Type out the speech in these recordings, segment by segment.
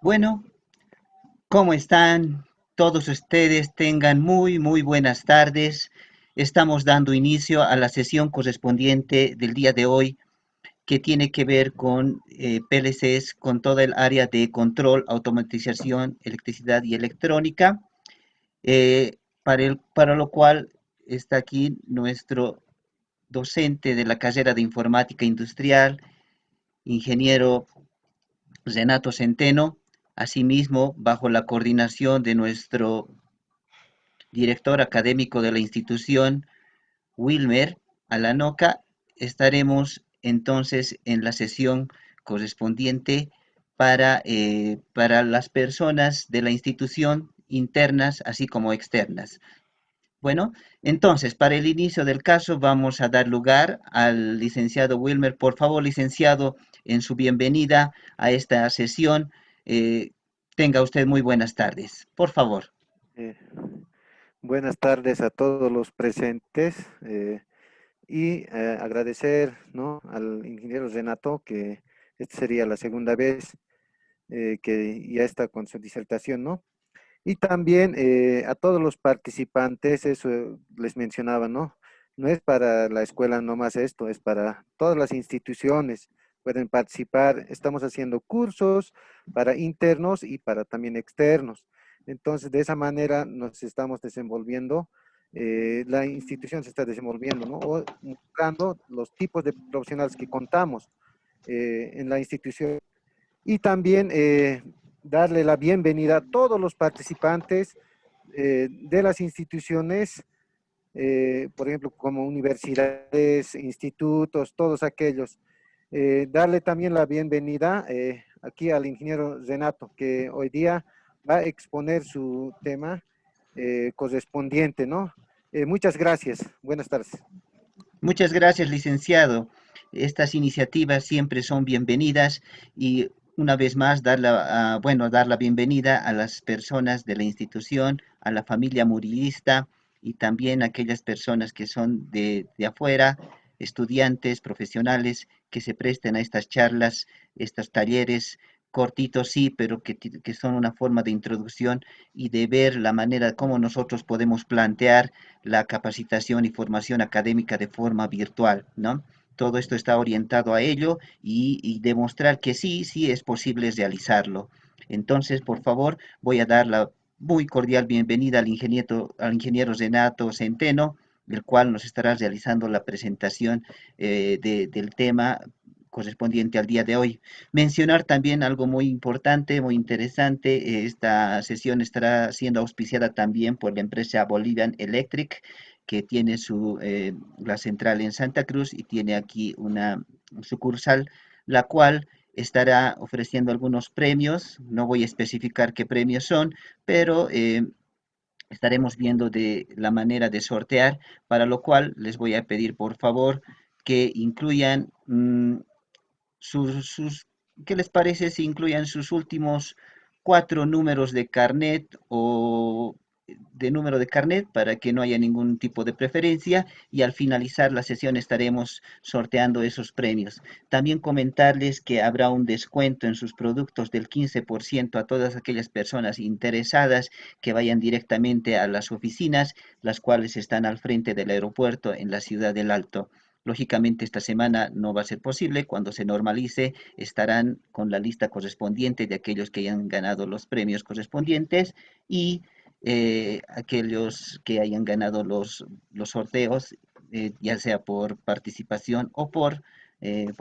Bueno, ¿cómo están todos ustedes? Tengan muy buenas tardes. Estamos dando inicio a la sesión correspondiente del día de hoy que tiene que ver con PLCs, con toda el área de control, automatización, electricidad y electrónica, para lo cual está aquí nuestro docente de la carrera de informática industrial, ingeniero Renato Centeno, asimismo bajo la coordinación de nuestro director académico de la institución, Wilmer Alanoca, estaremos entonces en la sesión correspondiente para las personas de la institución internas así como externas. Bueno, entonces, para el inicio del caso vamos a dar lugar al licenciado Wilmer. Por favor, licenciado, en su bienvenida a esta sesión, eh, tenga usted muy buenas tardes. Por favor. Eh, Buenas tardes a todos los presentes agradecer, ¿no?, al ingeniero Renato que esta sería la segunda vez que ya está con su disertación, ¿no? Y también a todos los participantes, eso les mencionaba, ¿no? No es para la escuela nomás esto, es para todas las instituciones. Pueden participar. Estamos haciendo cursos para internos y para también externos. Entonces, de esa manera nos estamos desenvolviendo. La institución se está desenvolviendo, ¿no? O mostrando los tipos de profesionales que contamos en la institución y también darle la bienvenida a todos los participantes de las instituciones, por ejemplo, como universidades, institutos, todos aquellos. Darle también la bienvenida aquí al ingeniero Renato, que hoy día va a exponer su tema correspondiente, ¿no? Muchas gracias. Buenas tardes. Muchas gracias, licenciado. Estas iniciativas siempre son bienvenidas y una vez más dar la bienvenida a las personas de la institución, a la familia murilista y también a aquellas personas que son de afuera, estudiantes, profesionales, que se presten a estas charlas, estos talleres cortitos, sí, pero que son una forma de introducción y de ver la manera como nosotros podemos plantear la capacitación y formación académica de forma virtual, ¿no? Todo esto está orientado a ello y demostrar que sí es posible realizarlo. Entonces, por favor, voy a dar la muy cordial bienvenida al ingeniero Renato Centeno, el cual nos estará realizando la presentación del tema correspondiente al día de hoy. Mencionar también algo muy importante, muy interesante, esta sesión estará siendo auspiciada también por la empresa Bolivian Electric, que tiene la central en Santa Cruz y tiene aquí una sucursal, la cual estará ofreciendo algunos premios. No voy a especificar qué premios son, pero estaremos viendo de la manera de sortear, para lo cual les voy a pedir por favor que incluyan sus, sus- ¿qué les parece si incluyan sus últimos cuatro números de carnet o de número de carnet para que no haya ningún tipo de preferencia y al finalizar la sesión estaremos sorteando esos premios. También comentarles que habrá un descuento en sus productos del 15% a todas aquellas personas interesadas que vayan directamente a las oficinas, las cuales están al frente del aeropuerto en la ciudad del Alto. Lógicamente esta semana no va a ser posible. Cuando se normalice estarán con la lista correspondiente de aquellos que hayan ganado los premios correspondientes y aquellos que hayan ganado los sorteos, ya sea por participación o por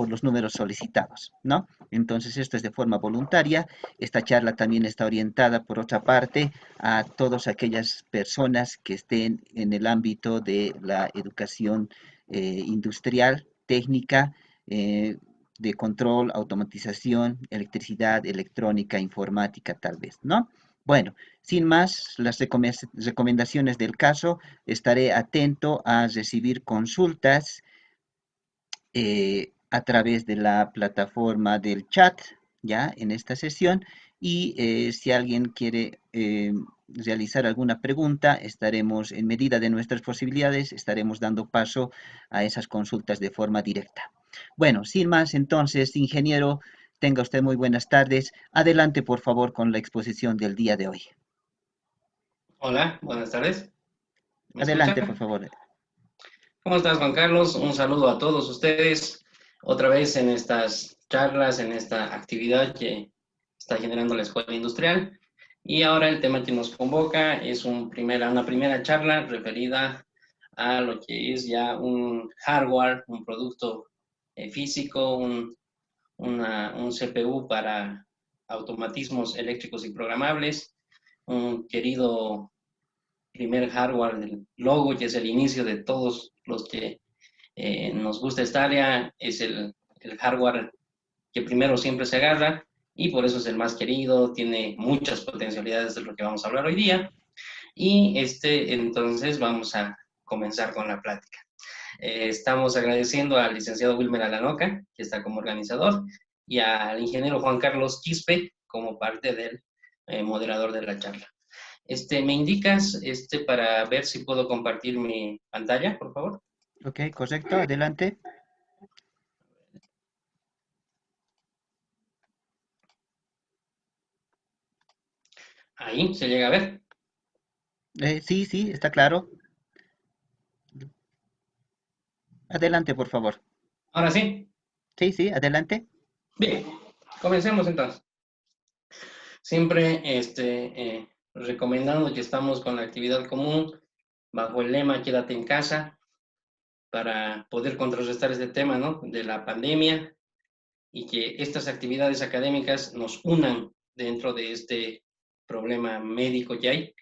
los números solicitados, ¿no? Entonces esto es de forma voluntaria. Esta charla también está orientada, por otra parte, a todas aquellas personas que estén en el ámbito de la educación industrial, técnica, de control, automatización, electricidad, electrónica, informática, tal vez, ¿no? Bueno, sin más, las recomendaciones del caso, estaré atento a recibir consultas a través de la plataforma del chat, ya en esta sesión, y si alguien quiere realizar alguna pregunta, estaremos, en medida de nuestras posibilidades, estaremos dando paso a esas consultas de forma directa. Bueno, sin más, entonces, ingeniero, Tenga usted muy buenas tardes. Adelante, por favor, con la exposición del día de hoy. Hola, buenas tardes. ¿Me escuchan? Adelante, por favor. ¿Cómo estás, Juan Carlos? Un saludo a todos ustedes. Otra vez en estas charlas, en esta actividad que está generando la Escuela Industrial. Y ahora el tema que nos convoca es una primera charla referida a lo que es ya un hardware, un producto físico, un CPU para automatismos eléctricos y programables, un querido primer hardware del logo, que es el inicio de todos los que nos gusta esta área, es el hardware que primero siempre se agarra y por eso es el más querido, tiene muchas potencialidades de lo que vamos a hablar hoy día. Y entonces vamos a comenzar con la plática. Estamos agradeciendo al licenciado Wilmer Alanoca, que está como organizador, y al ingeniero Juan Carlos Quispe como parte del moderador de la charla. ¿Me indicas para ver si puedo compartir mi pantalla, por favor? Ok, correcto, adelante. Ahí, ¿se llega a ver? Sí, sí, está claro. Adelante, por favor. Ahora sí. Sí, sí, adelante. Bien, comencemos entonces. Siempre recomendando que estamos con la actividad común bajo el lema Quédate en casa para poder contrarrestar este tema, ¿no? De la pandemia y que estas actividades académicas nos unan dentro de este problema médico que hay,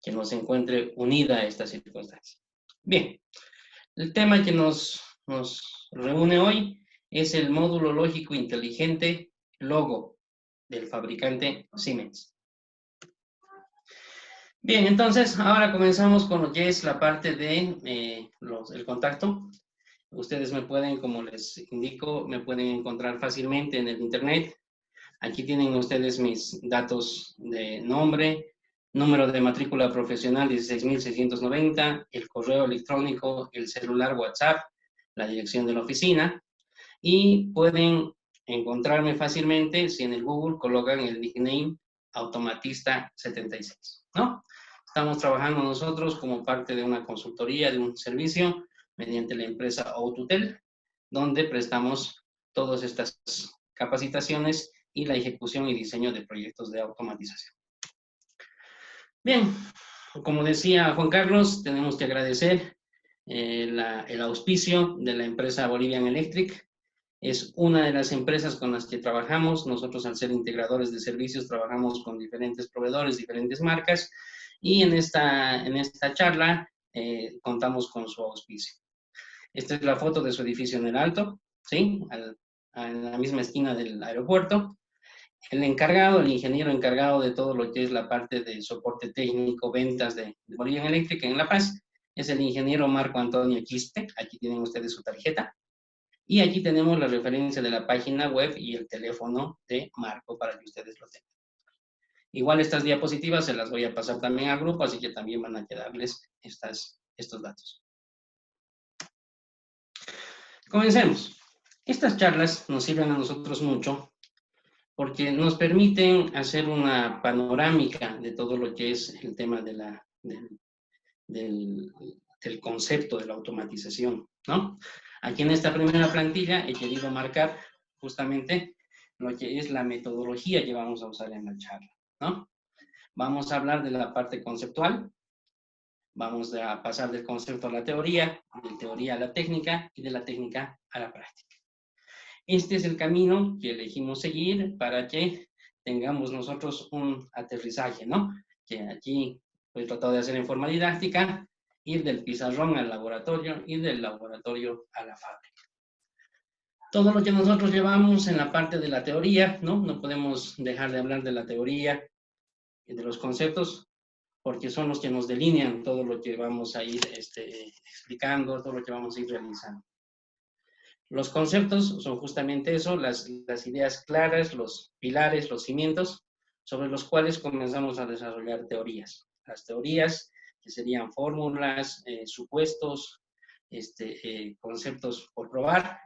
que nos encuentre unida a esta circunstancia. Bien, el tema que nos reúne hoy es el módulo lógico inteligente Logo del fabricante Siemens. Bien, entonces ahora comenzamos con lo que es la parte de el contacto. Ustedes me pueden, como les indico, me pueden encontrar fácilmente en el internet. Aquí tienen ustedes mis datos de nombre, número de matrícula profesional 16.690, el correo electrónico, el celular WhatsApp, la dirección de la oficina y pueden encontrarme fácilmente si en el Google colocan el nickname automatista76, ¿no? Estamos trabajando nosotros como parte de una consultoría, de un servicio, mediante la empresa Oututel, donde prestamos todas estas capacitaciones y la ejecución y diseño de proyectos de automatización. Bien, como decía Juan Carlos, tenemos que agradecer el auspicio de la empresa Bolivian Electric. Es una de las empresas con las que trabajamos. Nosotros, al ser integradores de servicios, trabajamos con diferentes proveedores, diferentes marcas, y en esta charla contamos con su auspicio. Esta es la foto de su edificio en el Alto, ¿sí? En la misma esquina del aeropuerto. El encargado, el ingeniero encargado de todo lo que es la parte de soporte técnico, ventas de Bolivian Electric en La Paz, es el ingeniero Marco Antonio Quispe. Aquí tienen ustedes su tarjeta. Y aquí tenemos la referencia de la página web y el teléfono de Marco para que ustedes lo tengan. Igual estas diapositivas se las voy a pasar también al grupo, así que también van a quedarles estos datos. Comencemos. Estas charlas nos sirven a nosotros mucho porque nos permiten hacer una panorámica de todo lo que es el tema del concepto de la automatización, ¿no? Aquí en esta primera plantilla he querido marcar justamente lo que es la metodología que vamos a usar en la charla, ¿no? Vamos a hablar de la parte conceptual, vamos a pasar del concepto a la teoría, de teoría a la técnica y de la técnica a la práctica. Este es el camino que elegimos seguir para que tengamos nosotros un aterrizaje, ¿no? Que aquí he tratado de hacer en forma didáctica, ir del pizarrón al laboratorio y del laboratorio a la fábrica. Todo lo que nosotros llevamos en la parte de la teoría, ¿no? No podemos dejar de hablar de la teoría y de los conceptos, porque son los que nos delinean todo lo que vamos a ir explicando, todo lo que vamos a ir realizando. Los conceptos son justamente eso, las ideas claras, los pilares, los cimientos, sobre los cuales comenzamos a desarrollar teorías. Las teorías que serían fórmulas, supuestos, conceptos por probar,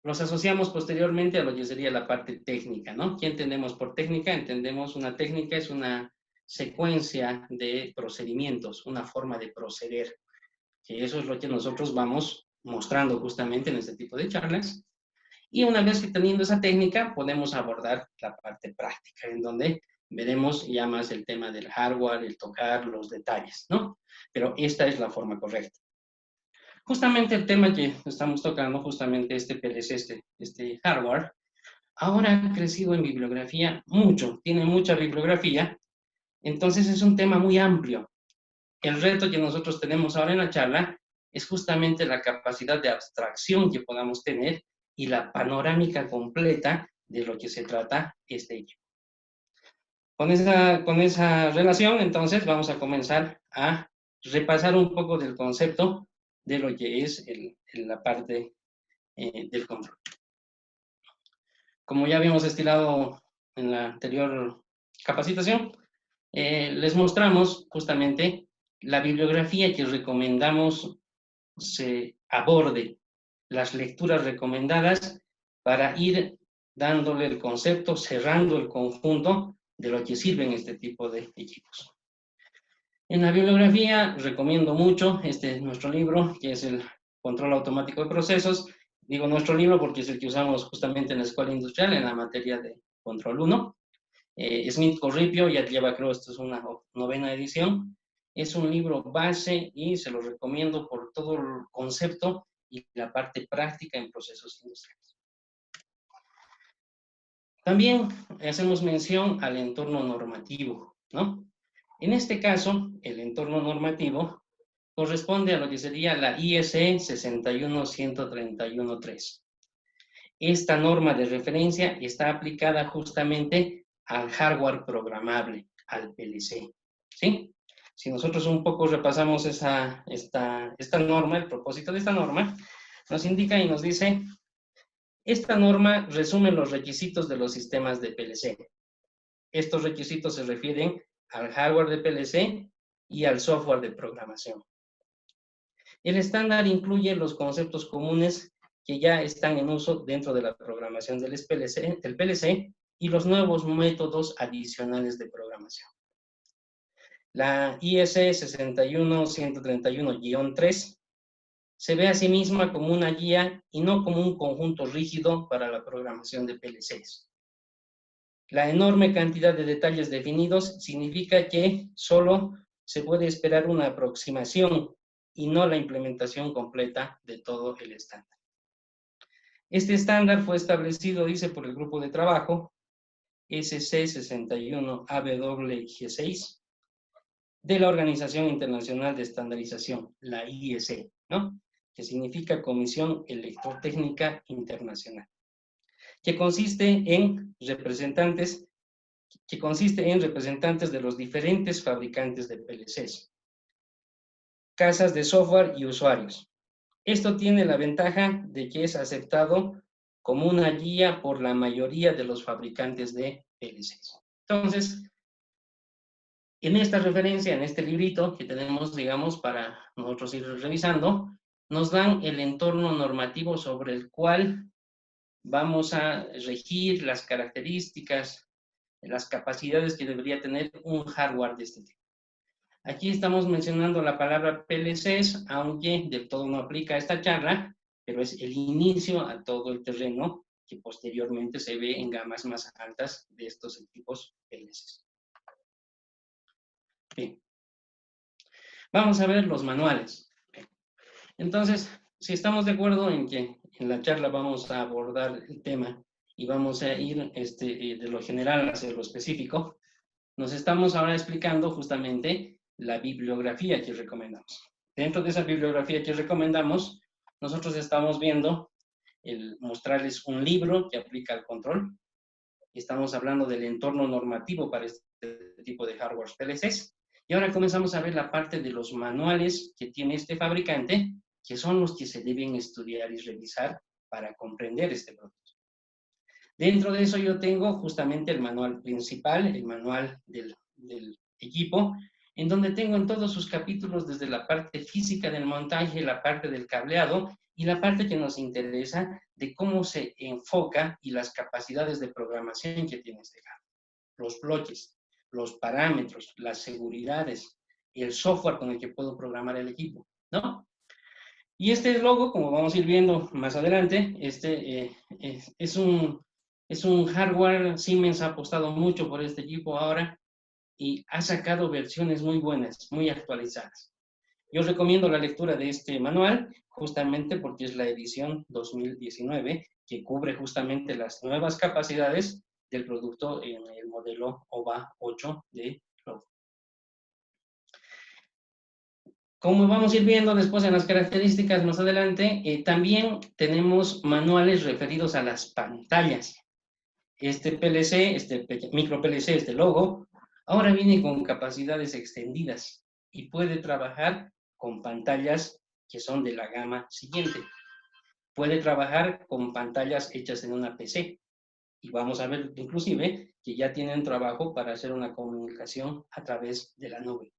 los asociamos posteriormente a lo que sería la parte técnica, ¿no? ¿Qué entendemos por técnica? Entendemos una técnica es una secuencia de procedimientos, una forma de proceder, que eso es lo que nosotros vamos mostrando justamente en este tipo de charlas. Y una vez que teniendo esa técnica, podemos abordar la parte práctica, en donde veremos ya más el tema del hardware, el tocar los detalles, ¿no? Pero esta es la forma correcta. Justamente el tema que estamos tocando, justamente este PLC, este hardware, ahora ha crecido en bibliografía mucho, tiene mucha bibliografía, entonces es un tema muy amplio. El reto que nosotros tenemos ahora en la charla es justamente la capacidad de abstracción que podamos tener y la panorámica completa de lo que se trata este equipo. Con esa relación, entonces, vamos a comenzar a repasar un poco del concepto de lo que es la parte del control. Como ya habíamos estilado en la anterior capacitación, les mostramos justamente la bibliografía que recomendamos se aborde, las lecturas recomendadas para ir dándole el concepto, cerrando el conjunto de lo que sirven este tipo de equipos. En la bibliografía recomiendo mucho nuestro libro, que es el Control Automático de Procesos. Digo nuestro libro porque es el que usamos justamente en la Escuela Industrial en la materia de Control 1. Smith Corripio ya lleva, creo, esto es una 9ª edición. Es un libro base y se lo recomiendo por todo el concepto y la parte práctica en procesos industriales. También hacemos mención al entorno normativo, ¿no? En este caso, el entorno normativo corresponde a lo que sería la ISE 61131-3. Esta norma de referencia está aplicada justamente al hardware programable, al PLC, ¿sí? Si nosotros un poco repasamos esta norma, el propósito de esta norma, nos indica y nos dice, esta norma resume los requisitos de los sistemas de PLC. Estos requisitos se refieren al hardware de PLC y al software de programación. El estándar incluye los conceptos comunes que ya están en uso dentro de la programación del PLC y los nuevos métodos adicionales de programación. La ISE 61131-3 se ve a sí misma como una guía y no como un conjunto rígido para la programación de PLCs. La enorme cantidad de detalles definidos significa que solo se puede esperar una aproximación y no la implementación completa de todo el estándar. Este estándar fue establecido, dice, por el grupo de trabajo SC61AWG6 de la Organización Internacional de Estandarización, la IEC, ¿no? Que significa Comisión Electrotécnica Internacional, que consiste en representantes de los diferentes fabricantes de PLCs, casas de software y usuarios. Esto tiene la ventaja de que es aceptado como una guía por la mayoría de los fabricantes de PLCs. Entonces, en esta referencia, en este librito que tenemos, digamos, para nosotros ir revisando, nos dan el entorno normativo sobre el cual vamos a regir las características, las capacidades que debería tener un hardware de este tipo. Aquí estamos mencionando la palabra PLCs, aunque del todo no aplica a esta charla, pero es el inicio a todo el terreno que posteriormente se ve en gamas más altas de estos equipos PLCs. Bien. Vamos a ver los manuales. Entonces, si estamos de acuerdo en que en la charla vamos a abordar el tema y vamos a ir de lo general hacia lo específico, nos estamos ahora explicando justamente la bibliografía que recomendamos. Dentro de esa bibliografía que recomendamos, nosotros estamos viendo mostrarles un libro que aplica al control. Estamos hablando del entorno normativo para este tipo de hardware PLCs. Y ahora comenzamos a ver la parte de los manuales que tiene este fabricante, que son los que se deben estudiar y revisar para comprender este producto. Dentro de eso yo tengo justamente el manual principal, el manual del equipo, en donde tengo en todos sus capítulos desde la parte física del montaje, la parte del cableado y la parte que nos interesa de cómo se enfoca y las capacidades de programación que tiene este hardware. Los bloques, los parámetros, las seguridades, el software con el que puedo programar el equipo, ¿no? Y este logo, como vamos a ir viendo más adelante, es un hardware. Siemens ha apostado mucho por este equipo ahora y ha sacado versiones muy buenas, muy actualizadas. Yo recomiendo la lectura de este manual justamente porque es la edición 2019 que cubre justamente las nuevas capacidades del producto en el modelo OVA 8 de Logo. Como vamos a ir viendo después en las características más adelante, también tenemos manuales referidos a las pantallas. Este PLC, micro PLC, este logo, ahora viene con capacidades extendidas y puede trabajar con pantallas que son de la gama siguiente. Puede trabajar con pantallas hechas en una PC. Y vamos a ver inclusive que ya tienen trabajo para hacer una comunicación a través de la nube.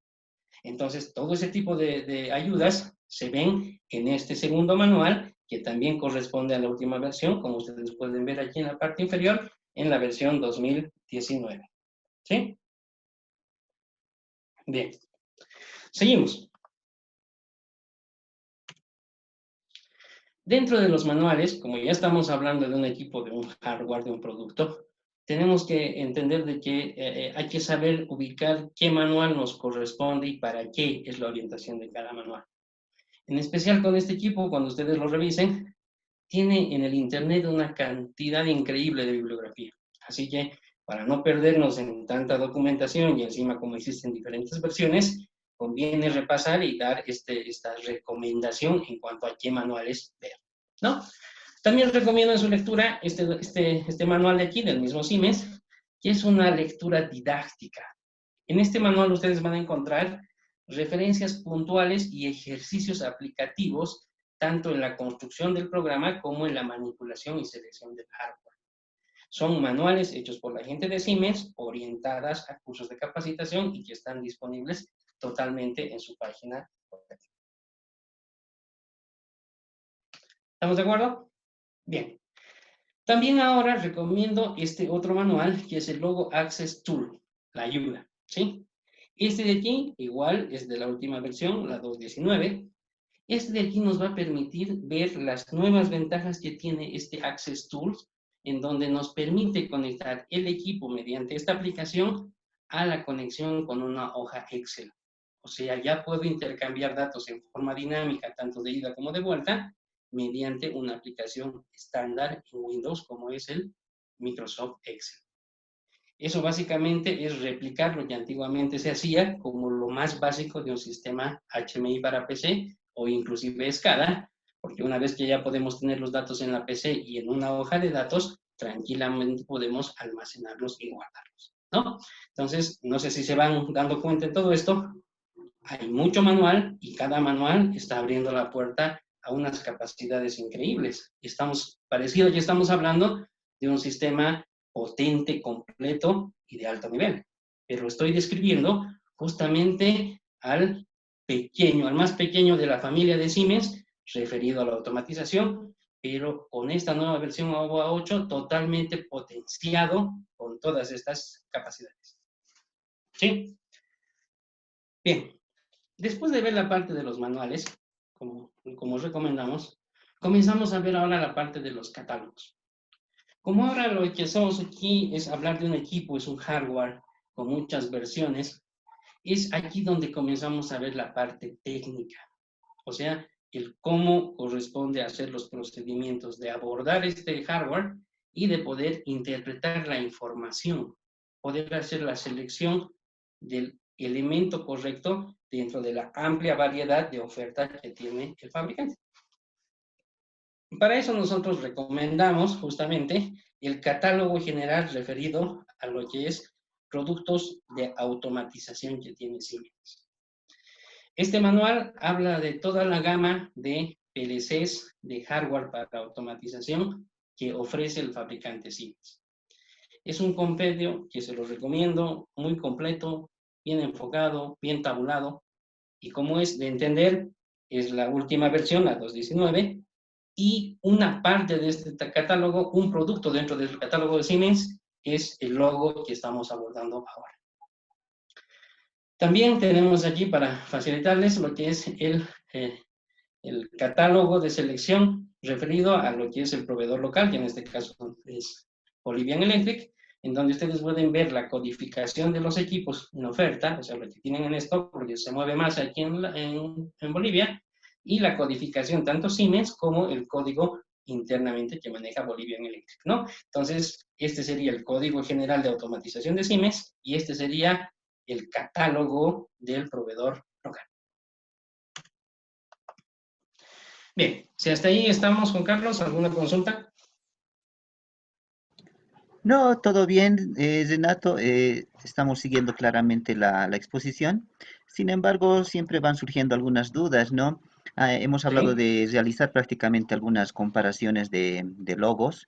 Entonces, todo ese tipo de ayudas se ven en este segundo manual, que también corresponde a la última versión, como ustedes pueden ver aquí en la parte inferior, en la versión 2019. ¿Sí? Bien. Seguimos. Dentro de los manuales, como ya estamos hablando de un equipo, de un hardware, de un producto, tenemos que entender de que hay que saber ubicar qué manual nos corresponde y para qué es la orientación de cada manual. En especial con este equipo, cuando ustedes lo revisen, tiene en el Internet una cantidad increíble de bibliografía. Así que, para no perdernos en tanta documentación y encima como existen diferentes versiones, conviene repasar y dar esta recomendación en cuanto a qué manuales ver, ¿no? También recomiendo en su lectura este manual de aquí, del mismo Siemens, que es una lectura didáctica. En este manual ustedes van a encontrar referencias puntuales y ejercicios aplicativos tanto en la construcción del programa como en la manipulación y selección del hardware. Son manuales hechos por la gente de Siemens, orientadas a cursos de capacitación y que están disponibles totalmente en su página web. ¿Estamos de acuerdo? Bien. También ahora recomiendo este otro manual, que es el Logo Access Tool, la ayuda, ¿sí? Este de aquí, igual, es de la última versión, la 2.19. Este de aquí nos va a permitir ver las nuevas ventajas que tiene este Access Tools, en donde nos permite conectar el equipo mediante esta aplicación a la conexión con una hoja Excel. O sea, ya puedo intercambiar datos en forma dinámica, tanto de ida como de vuelta, mediante una aplicación estándar en Windows, como es el Microsoft Excel. Eso básicamente es replicar lo que antiguamente se hacía como lo más básico de un sistema HMI para PC o inclusive SCADA, porque una vez que ya podemos tener los datos en la PC y en una hoja de datos, tranquilamente podemos almacenarlos y guardarlos, ¿no? Entonces, no sé si se van dando cuenta de todo esto, hay mucho manual y cada manual está abriendo la puerta a unas capacidades increíbles. Parecido ya estamos hablando de un sistema potente, completo y de alto nivel. Pero estoy describiendo justamente al más pequeño de la familia de Siemens, referido a la automatización, pero con esta nueva versión OVA 8 totalmente potenciado con todas estas capacidades. ¿Sí? Bien. Después de ver la parte de los manuales, como recomendamos, comenzamos a ver ahora la parte de los catálogos. Como ahora lo que hacemos aquí es hablar de un equipo, es un hardware con muchas versiones, es aquí donde comenzamos a ver la parte técnica, o sea, el cómo corresponde hacer los procedimientos de abordar este hardware y de poder interpretar la información, poder hacer la selección del elemento correcto dentro de la amplia variedad de ofertas que tiene el fabricante. Para eso nosotros recomendamos justamente el catálogo general referido a lo que es productos de automatización que tiene Siemens. Este manual habla de toda la gama de PLCs de hardware para automatización que ofrece el fabricante Siemens. Es un compendio que se lo recomiendo, muy completo, bien enfocado, bien tabulado, y como es de entender, es la última versión, la 2.19, y una parte de este catálogo, un producto dentro del catálogo de Siemens, es el logo que estamos abordando ahora. También tenemos aquí para facilitarles lo que es el catálogo de selección referido a lo que es el proveedor local, que en este caso es Bolivian Electric, en donde ustedes pueden ver la codificación de los equipos en oferta, o sea, lo que tienen en stock, porque se mueve más aquí en Bolivia, y la codificación tanto Siemens como el código internamente que maneja Bolivian Electric, ¿no? Entonces, este sería el código general de automatización de Siemens y este sería el catálogo del proveedor local. Bien, si hasta ahí estamos, Juan Carlos, ¿alguna consulta? No, todo bien, Renato. Estamos siguiendo claramente la exposición. Sin embargo, siempre van surgiendo algunas dudas, ¿no? Hemos hablado Sí. de realizar prácticamente algunas comparaciones de logos.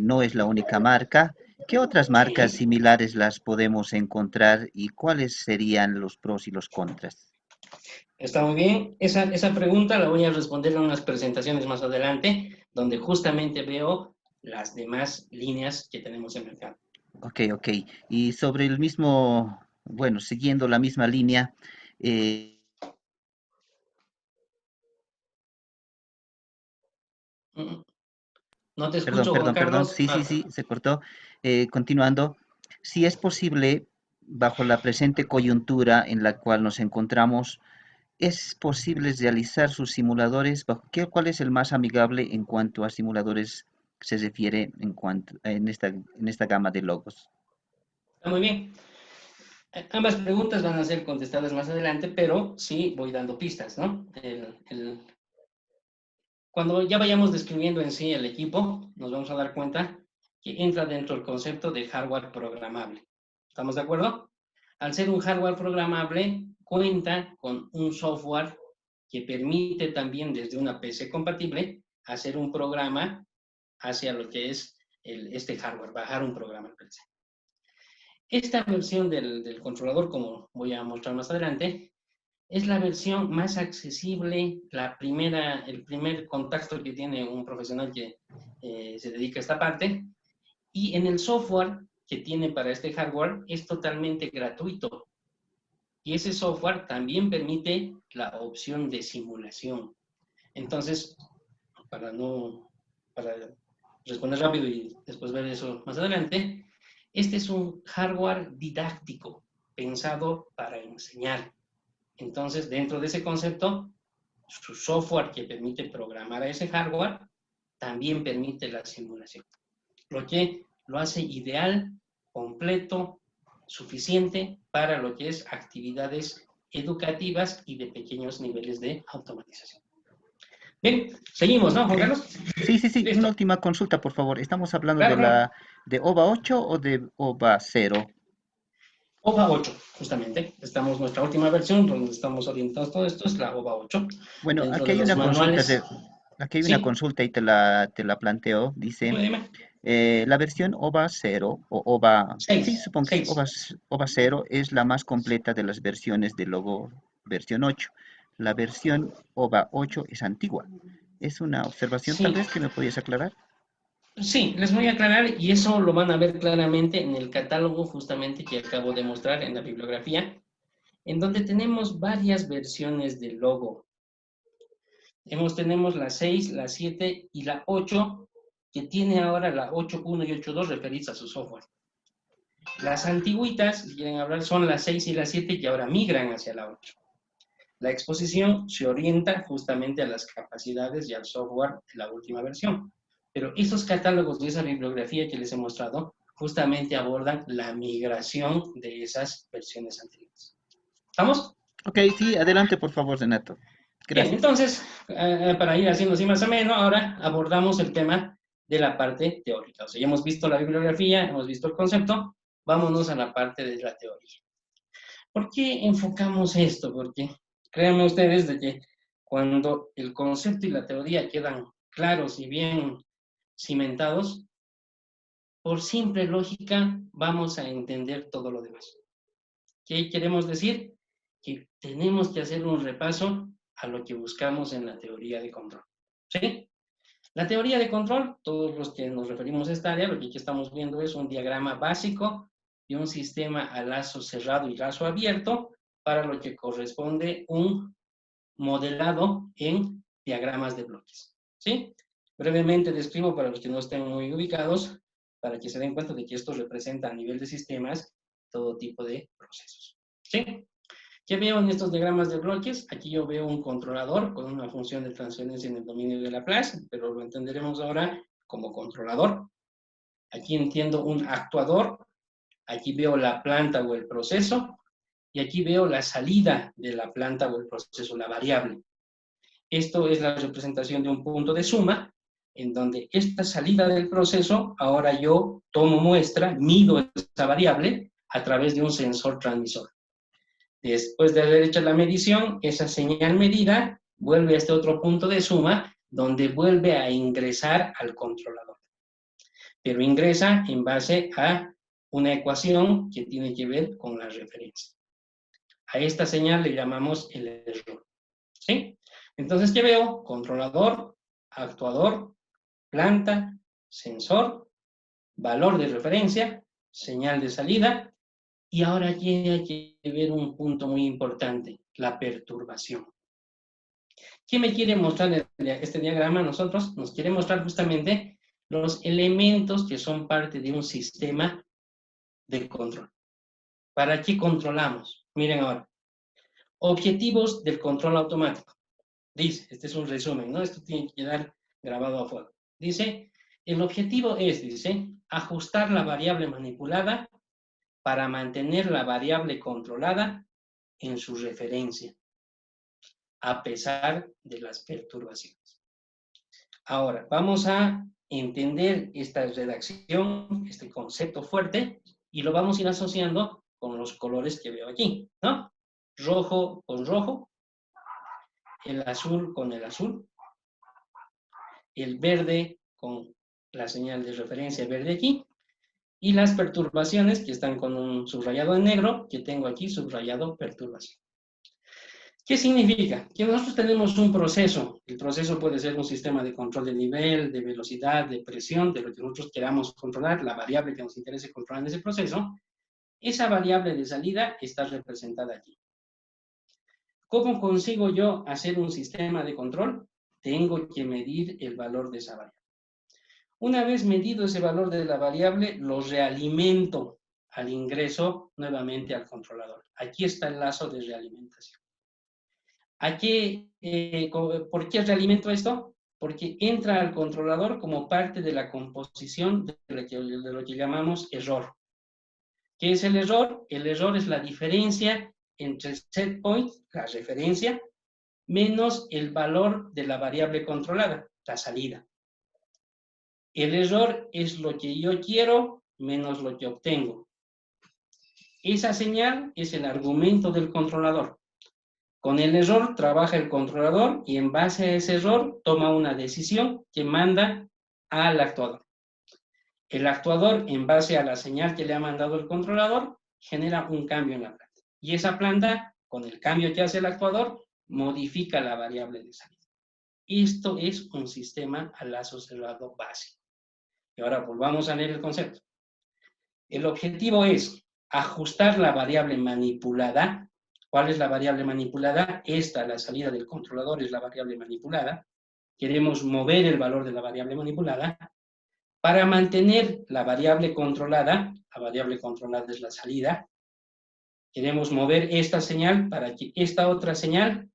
No es la única marca. ¿Qué otras marcas Sí. similares las podemos encontrar y cuáles serían los pros y los contras? Está muy bien. Esa pregunta la voy a responder en unas presentaciones más adelante, donde justamente veo las demás líneas que tenemos en mercado. Ok, ok. Y sobre el mismo, bueno, siguiendo la misma línea, eh, Mm, No te perdón, escucho, Juan perdón, perdón. Carlos. Sí, sí, sí, se cortó. Continuando, si es posible, bajo la presente coyuntura en la cual nos encontramos, ¿es posible realizar sus simuladores? ¿Cuál es el más amigable en cuanto a simuladores se refiere en esta gama de logos? Está muy bien. Ambas preguntas van a ser contestadas más adelante, pero sí voy dando pistas, ¿no? Cuando ya vayamos describiendo en sí el equipo, nos vamos a dar cuenta que entra dentro del concepto de hardware programable. ¿Estamos de acuerdo? Al ser un hardware programable, cuenta con un software que permite también desde una PC compatible hacer un programa hacia lo que es este hardware, bajar un programa al PC. Esta versión del controlador, como voy a mostrar más adelante, es la versión más accesible, el primer contacto que tiene un profesional que se dedica a esta parte. Y en el software que tiene para este hardware es totalmente gratuito. Y ese software también permite la opción de simulación. Entonces, para no, para responder rápido y después ver eso más adelante, este es un hardware didáctico pensado para enseñar. Entonces, dentro de ese concepto, su software que permite programar a ese hardware también permite la simulación, lo que lo hace ideal, completo, suficiente para lo que es actividades educativas y de pequeños niveles de automatización. Bien, seguimos, ¿no, Ok. Juan Carlos? Sí, sí, sí. Una Listo. última consulta, por favor. ¿Estamos hablando Claro, claro. de OVA 8 o de OVA 0? OVA 8, justamente. Estamos nuestra última versión, donde estamos orientados todo esto, es la OVA 8. Bueno, Dentro aquí de hay los una consulta, manuales, aquí hay una sí, consulta y te la planteo. Dice, dime. la versión OVA 0 o OVA, sí, 6, supongo que es 6. OVA 0 es la más completa de las versiones de logo versión 8. La versión OVA 8 es antigua. ¿Es una observación tal Sí, vez que me podías aclarar? sí, les voy a aclarar y eso lo van a ver claramente en el catálogo justamente que acabo de mostrar en la bibliografía, en donde tenemos varias versiones del logo. Tenemos la 6, la 7 y la 8, que tiene ahora la 8.1 y 8.2 referidas a su software. Las antiguitas, si quieren hablar, son la 6 y la 7 que ahora migran hacia la 8. La exposición se orienta justamente a las capacidades y al software de la última versión. Pero esos catálogos de esa bibliografía que les he mostrado justamente abordan la migración de esas versiones anteriores. ¿Estamos? Ok, sí, adelante por favor, Renato. Bien, Gracias. entonces, para ir haciendo así más o menos, ahora abordamos el tema de la parte teórica. O sea, ya hemos visto la bibliografía, hemos visto el concepto, vámonos a la parte de la teoría. ¿Por qué enfocamos esto? Porque créanme ustedes de que cuando el concepto y la teoría quedan claros y bien cimentados, por simple lógica vamos a entender todo lo demás. ¿Qué queremos decir? Que tenemos que hacer un repaso a lo que buscamos en la teoría de control. ¿Sí? La teoría de control, todos los que nos referimos a esta área, lo que aquí estamos viendo es un diagrama básico de un sistema a lazo cerrado y lazo abierto, para lo que corresponde un modelado en diagramas de bloques. ¿Sí? Brevemente describo para los que no estén muy ubicados, para que se den cuenta de que esto representa a nivel de sistemas todo tipo de procesos. ¿Sí? ¿Qué veo en estos diagramas de bloques? Aquí yo veo un controlador con una función de transferencia en el dominio de Laplace, pero lo entenderemos ahora como controlador. Aquí entiendo un actuador, aquí veo la planta o el proceso, y aquí veo la salida de la planta o el proceso, la variable. Esto es la representación de un punto de suma, en donde esta salida del proceso, ahora yo tomo muestra, mido esa variable a través de un sensor transmisor. Después de haber hecho la medición, esa señal medida vuelve a este otro punto de suma, donde vuelve a ingresar al controlador. Pero ingresa en base a una ecuación que tiene que ver con la referencia. A esta señal le llamamos el error. ¿Sí? Entonces, ¿qué veo? Controlador, actuador, planta, sensor, valor de referencia, señal de salida, y ahora aquí hay que ver un punto muy importante, la perturbación. ¿Qué me quiere mostrar este diagrama? Nosotros nos quiere mostrar justamente los elementos que son parte de un sistema de control. ¿Para qué controlamos? Miren ahora. Objetivos del control automático. Dice, este es un resumen, ¿no? Esto tiene que quedar grabado a fuego. Dice, el objetivo es, dice, ajustar la variable manipulada para mantener la variable controlada en su referencia, a pesar de las perturbaciones. Ahora, vamos a entender esta redacción, este concepto fuerte, y lo vamos a ir asociando con los colores que veo aquí, ¿no? Rojo con rojo, el azul con el azul, el verde con la señal de referencia verde aquí, y las perturbaciones que están con un subrayado en negro, que tengo aquí subrayado perturbación. ¿Qué significa? Que nosotros tenemos un proceso. El proceso puede ser un sistema de control de nivel, de velocidad, de presión, de lo que nosotros queramos controlar, la variable que nos interese controlar en ese proceso. Esa variable de salida está representada aquí. ¿Cómo consigo yo hacer un sistema de control? Tengo que medir el valor de esa variable. Una vez medido ese valor de la variable, lo realimento al ingreso nuevamente al controlador. Aquí está el lazo de realimentación. ¿Por qué realimento esto? Porque entra al controlador como parte de la composición de lo que llamamos error. ¿Qué es el error? El error es la diferencia entre el set point, la referencia, menos el valor de la variable controlada, la salida. El error es lo que yo quiero menos lo que obtengo. Esa señal es el argumento del controlador. Con el error trabaja el controlador y en base a ese error toma una decisión que manda al actuador. El actuador, en base a la señal que le ha mandado el controlador, genera un cambio en la planta. Y esa planta, con el cambio que hace el actuador, modifica la variable de salida. Esto es un sistema a lazo cerrado básico. Y ahora volvamos a leer el concepto. El objetivo es ajustar la variable manipulada. ¿Cuál es la variable manipulada? Esta, la salida del controlador, es la variable manipulada. Queremos mover el valor de la variable manipulada para mantener la variable controlada. La variable controlada es la salida. Queremos mover esta señal para que esta otra señal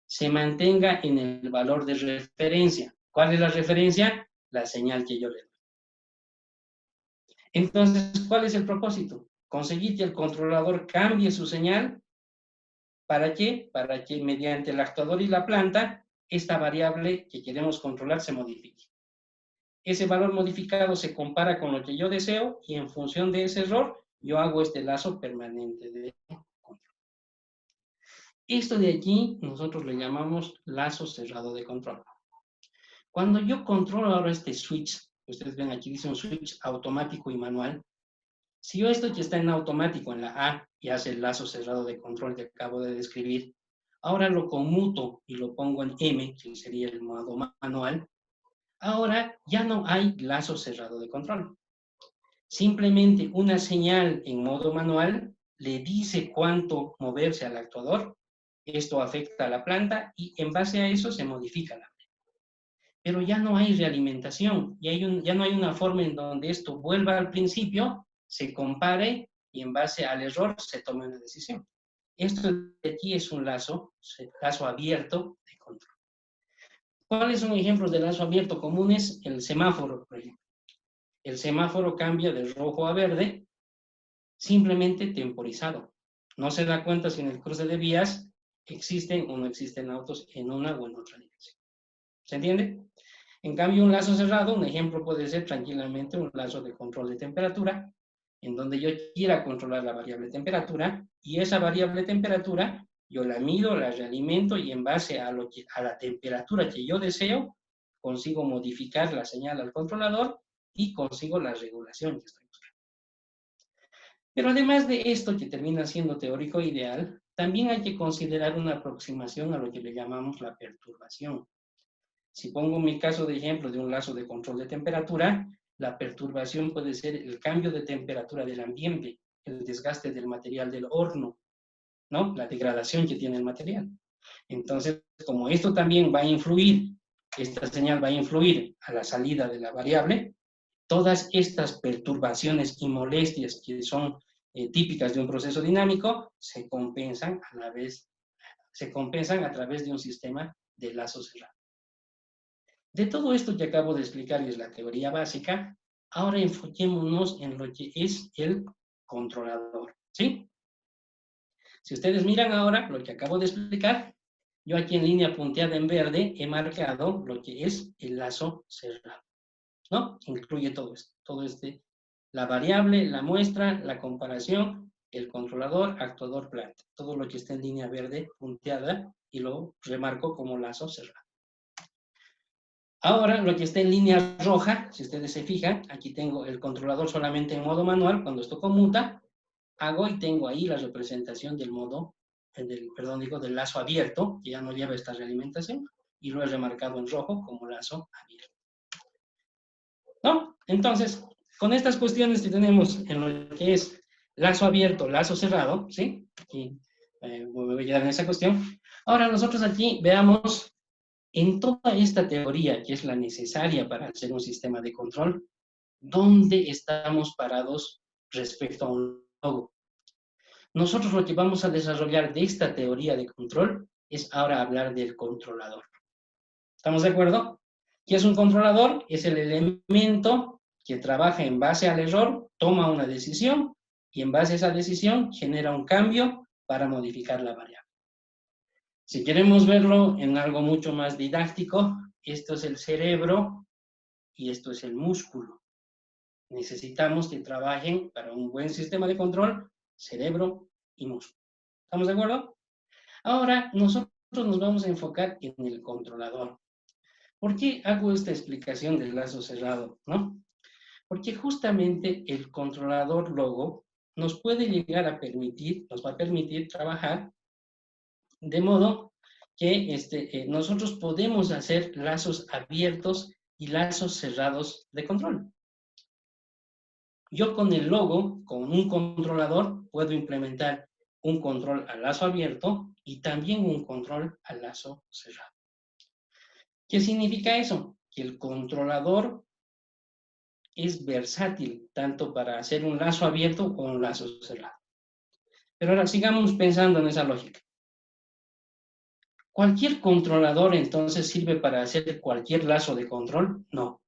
se mantenga en el valor de referencia. ¿Cuál es la referencia? La señal que yo le doy. Entonces, ¿cuál es el propósito? Conseguir que el controlador cambie su señal. ¿Para qué? Para que mediante el actuador y la planta, esta variable que queremos controlar se modifique. Ese valor modificado se compara con lo que yo deseo y en función de ese error, yo hago este lazo permanente de control. Esto de aquí nosotros le llamamos lazo cerrado de control. Cuando yo controlo ahora este switch, ustedes ven aquí dice un switch automático y manual. Si yo esto que está en automático en la A y hace el lazo cerrado de control que acabo de describir, ahora lo conmuto y lo pongo en M, que sería el modo manual, Ahora ya no hay lazo cerrado de control. Simplemente una señal en modo manual le dice cuánto moverse al actuador. Esto afecta a la planta y en base a eso se modifica la planta. Pero ya no hay realimentación, ya no hay una forma en donde esto vuelva al principio, se compare y en base al error se tome una decisión. Esto de aquí es un lazo abierto de control. ¿Cuáles son ejemplos de lazo abierto comunes? El semáforo, por ejemplo. El semáforo cambia de rojo a verde simplemente temporizado. No se da cuenta si en el cruce de vías existen o no existen autos en una o en otra dirección. ¿Se entiende? En cambio, un lazo cerrado, un ejemplo puede ser tranquilamente un lazo de control de temperatura, en donde yo quiera controlar la variable temperatura, y esa variable temperatura yo la mido, la realimento, y en base a la temperatura que yo deseo, consigo modificar la señal al controlador y consigo la regulación que estoy buscando. Pero además de esto, que termina siendo teórico ideal, también hay que considerar una aproximación a lo que le llamamos la perturbación. Si pongo mi caso de ejemplo de un lazo de control de temperatura, la perturbación puede ser el cambio de temperatura del ambiente, el desgaste del material del horno, ¿no? La degradación que tiene el material. Entonces, como esto también va a influir, esta señal va a influir a la salida de la variable, todas estas perturbaciones y molestias que son típicas de un proceso dinámico se compensan a través de un sistema de lazo cerrado. De todo esto que acabo de explicar, y es la teoría básica, ahora enfoquémonos en lo que es el controlador, ¿sí? Si ustedes miran ahora lo que acabo de explicar, yo aquí en línea punteada en verde he marcado lo que es el lazo cerrado, ¿no? Incluye todo esto, la variable, la muestra, la comparación, el controlador, actuador, planta, todo lo que está en línea verde punteada y lo remarco como lazo cerrado. Ahora, lo que está en línea roja, si ustedes se fijan, aquí tengo el controlador solamente en modo manual. Cuando esto conmuta, hago y tengo ahí la representación del del lazo abierto, que ya no lleva esta realimentación, y lo he remarcado en rojo como lazo abierto. ¿No? Entonces, con estas cuestiones que tenemos en lo que es lazo abierto, lazo cerrado, ¿sí? Y voy a quedar en esa cuestión. Ahora nosotros aquí veamos en toda esta teoría, que es la necesaria para hacer un sistema de control, ¿dónde estamos parados respecto a un logo? Nosotros lo que vamos a desarrollar de esta teoría de control es ahora hablar del controlador. ¿Estamos de acuerdo? ¿Qué es un controlador? Es el elemento que trabaja en base al error, toma una decisión y en base a esa decisión genera un cambio para modificar la variable. Si queremos verlo en algo mucho más didáctico, esto es el cerebro y esto es el músculo. Necesitamos que trabajen para un buen sistema de control, cerebro y músculo. ¿Estamos de acuerdo? Ahora, nosotros nos vamos a enfocar en el controlador. ¿Por qué hago esta explicación del lazo cerrado? ¿No? Porque justamente el controlador logo nos puede llegar a permitir, nos va a permitir trabajar de modo que nosotros podemos hacer lazos abiertos y lazos cerrados de control. Yo con el logo, con un controlador, puedo implementar un control a lazo abierto y también un control a lazo cerrado. ¿Qué significa eso? Que el controlador es versátil, tanto para hacer un lazo abierto o un lazo cerrado. Pero ahora sigamos pensando en esa lógica. ¿Cualquier controlador entonces sirve para hacer cualquier lazo de control? No.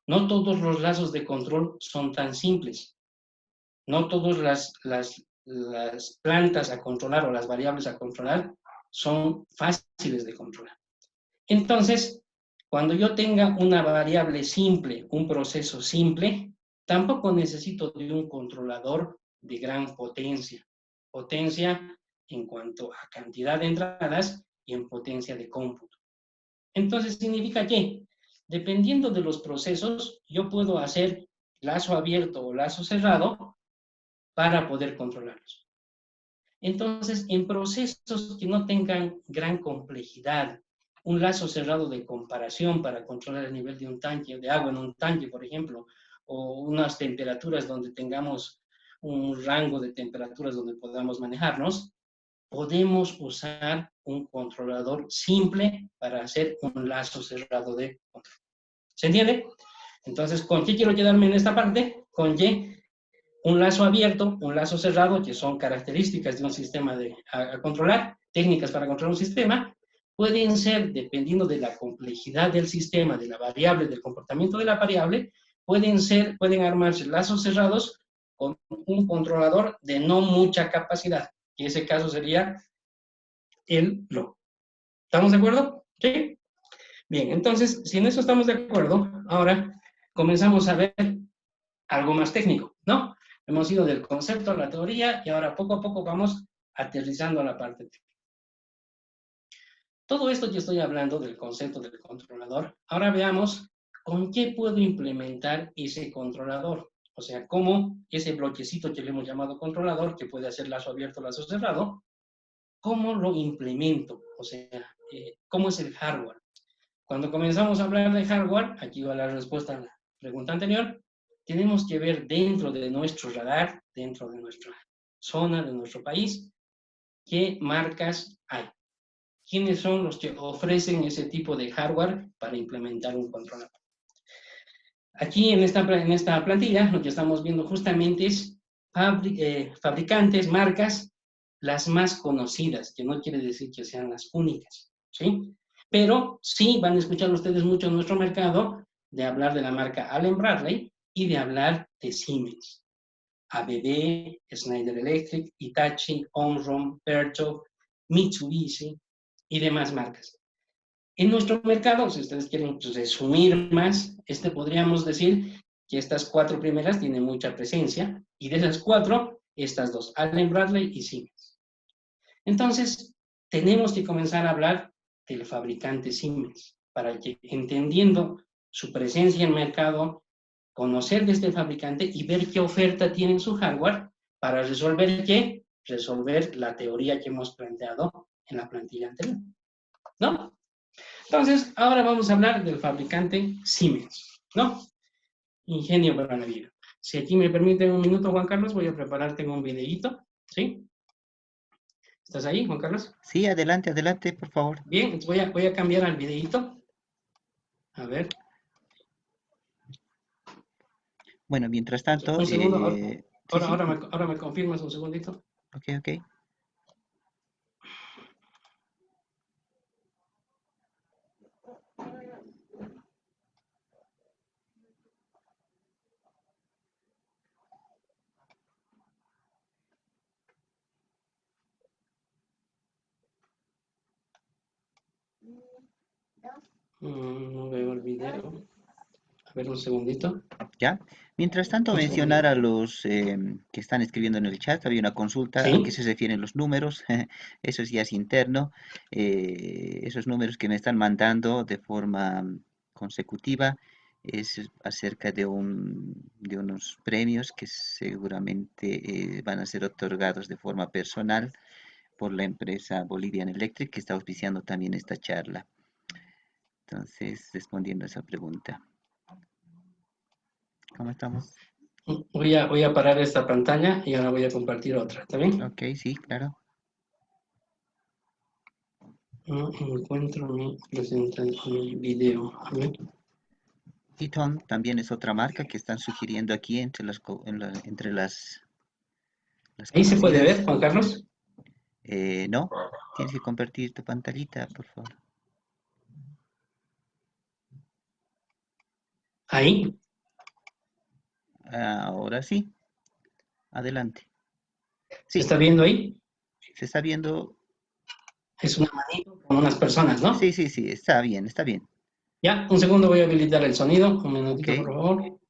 No todos los lazos de control son tan simples. No todas las plantas a controlar o las variables a controlar son fáciles de controlar. Entonces, cuando yo tenga una variable simple, un proceso simple, tampoco necesito de un controlador de gran potencia. Potencia en cuanto a cantidad de entradas y en potencia de cómputo. Entonces, ¿significa qué? Dependiendo de los procesos, yo puedo hacer lazo abierto o lazo cerrado para poder controlarlos. Entonces, en procesos que no tengan gran complejidad, un lazo cerrado de comparación para controlar el nivel de un tanque, de agua en un tanque, por ejemplo, o unas temperaturas donde tengamos un rango de temperaturas donde podamos manejarnos, podemos usar un controlador simple para hacer un lazo cerrado de control. ¿Se entiende? Entonces, ¿con qué quiero quedarme en esta parte? Con Y, un lazo abierto, un lazo cerrado, que son características de un sistema a controlar, técnicas para controlar un sistema, pueden ser, dependiendo de la complejidad del sistema, de la variable, del comportamiento de la variable, pueden armarse lazos cerrados con un controlador de no mucha capacidad, que en ese caso sería el RO. ¿Estamos de acuerdo? ¿Sí? Bien, entonces, si en eso estamos de acuerdo, ahora comenzamos a ver algo más técnico, ¿no? Hemos ido del concepto a la teoría y ahora poco a poco vamos aterrizando a la parte técnica. Todo esto que estoy hablando del concepto del controlador, ahora veamos con qué puedo implementar ese controlador. O sea, cómo ese bloquecito que le hemos llamado controlador, que puede hacer lazo abierto, lazo cerrado, cómo lo implemento, o sea, cómo es el hardware. Cuando comenzamos a hablar de hardware, aquí va la respuesta a la pregunta anterior, tenemos que ver dentro de nuestro radar, dentro de nuestra zona, de nuestro país, qué marcas hay. ¿Quiénes son los que ofrecen ese tipo de hardware para implementar un controlador? Aquí en esta plantilla lo que estamos viendo justamente es fabricantes, marcas, las más conocidas, que no quiere decir que sean las únicas, ¿sí? Pero sí van a escuchar ustedes mucho en nuestro mercado de hablar de la marca Allen Bradley y de hablar de Siemens, ABB, Schneider Electric, Hitachi, Omron, Berthold, Mitsubishi y demás marcas. En nuestro mercado, si ustedes quieren resumir más, podríamos decir que estas 4 primeras tienen mucha presencia y de esas 4, estas 2, Allen Bradley y Siemens. Entonces, tenemos que comenzar a hablar del fabricante Siemens para que, entendiendo su presencia en el mercado, conocer de este fabricante y ver qué oferta tiene en su hardware para resolver qué, resolver la teoría que hemos planteado en la plantilla anterior, ¿no? Entonces, ahora vamos a hablar del fabricante Siemens, ¿no? Ingenio para la vida. Si aquí me permiten un minuto, Juan Carlos, voy a prepararte un videíto, ¿sí? ¿Estás ahí, Juan Carlos? Sí, adelante, adelante, por favor. Bien, entonces voy a cambiar al videíto. A ver. Bueno, mientras tanto... Un segundo. sí. Ahora me confirmas un segundito. Ok, ok. No veo el video. A ver, un segundito. ¿Ya? Mientras tanto, mencionar a los que están escribiendo en el chat, había una consulta, ¿Sí? ¿a qué se refieren los números? Eso ya es interno. Esos números que me están mandando de forma consecutiva es acerca de unos premios que seguramente van a ser otorgados de forma personal por la empresa Bolivian Electric, que está auspiciando también esta charla. Entonces, respondiendo a esa pregunta. ¿Cómo estamos? Voy a parar esta pantalla y ahora voy a compartir otra, ¿está bien? Ok, sí, claro. No encuentro mi video. A ver. Eaton también es otra marca que están sugiriendo aquí entre las Ahí se puede conocidas. ver, Juan Carlos. No, tienes que compartir tu pantallita, por favor. Ahí. Ahora sí. Adelante. ¿Se Sí, está viendo ahí? se está viendo. Es una manito con unas personas, ¿no? Sí, sí, sí, está bien, está bien. Ya, un segundo, voy a habilitar el sonido. Un minutito, Ok. por favor.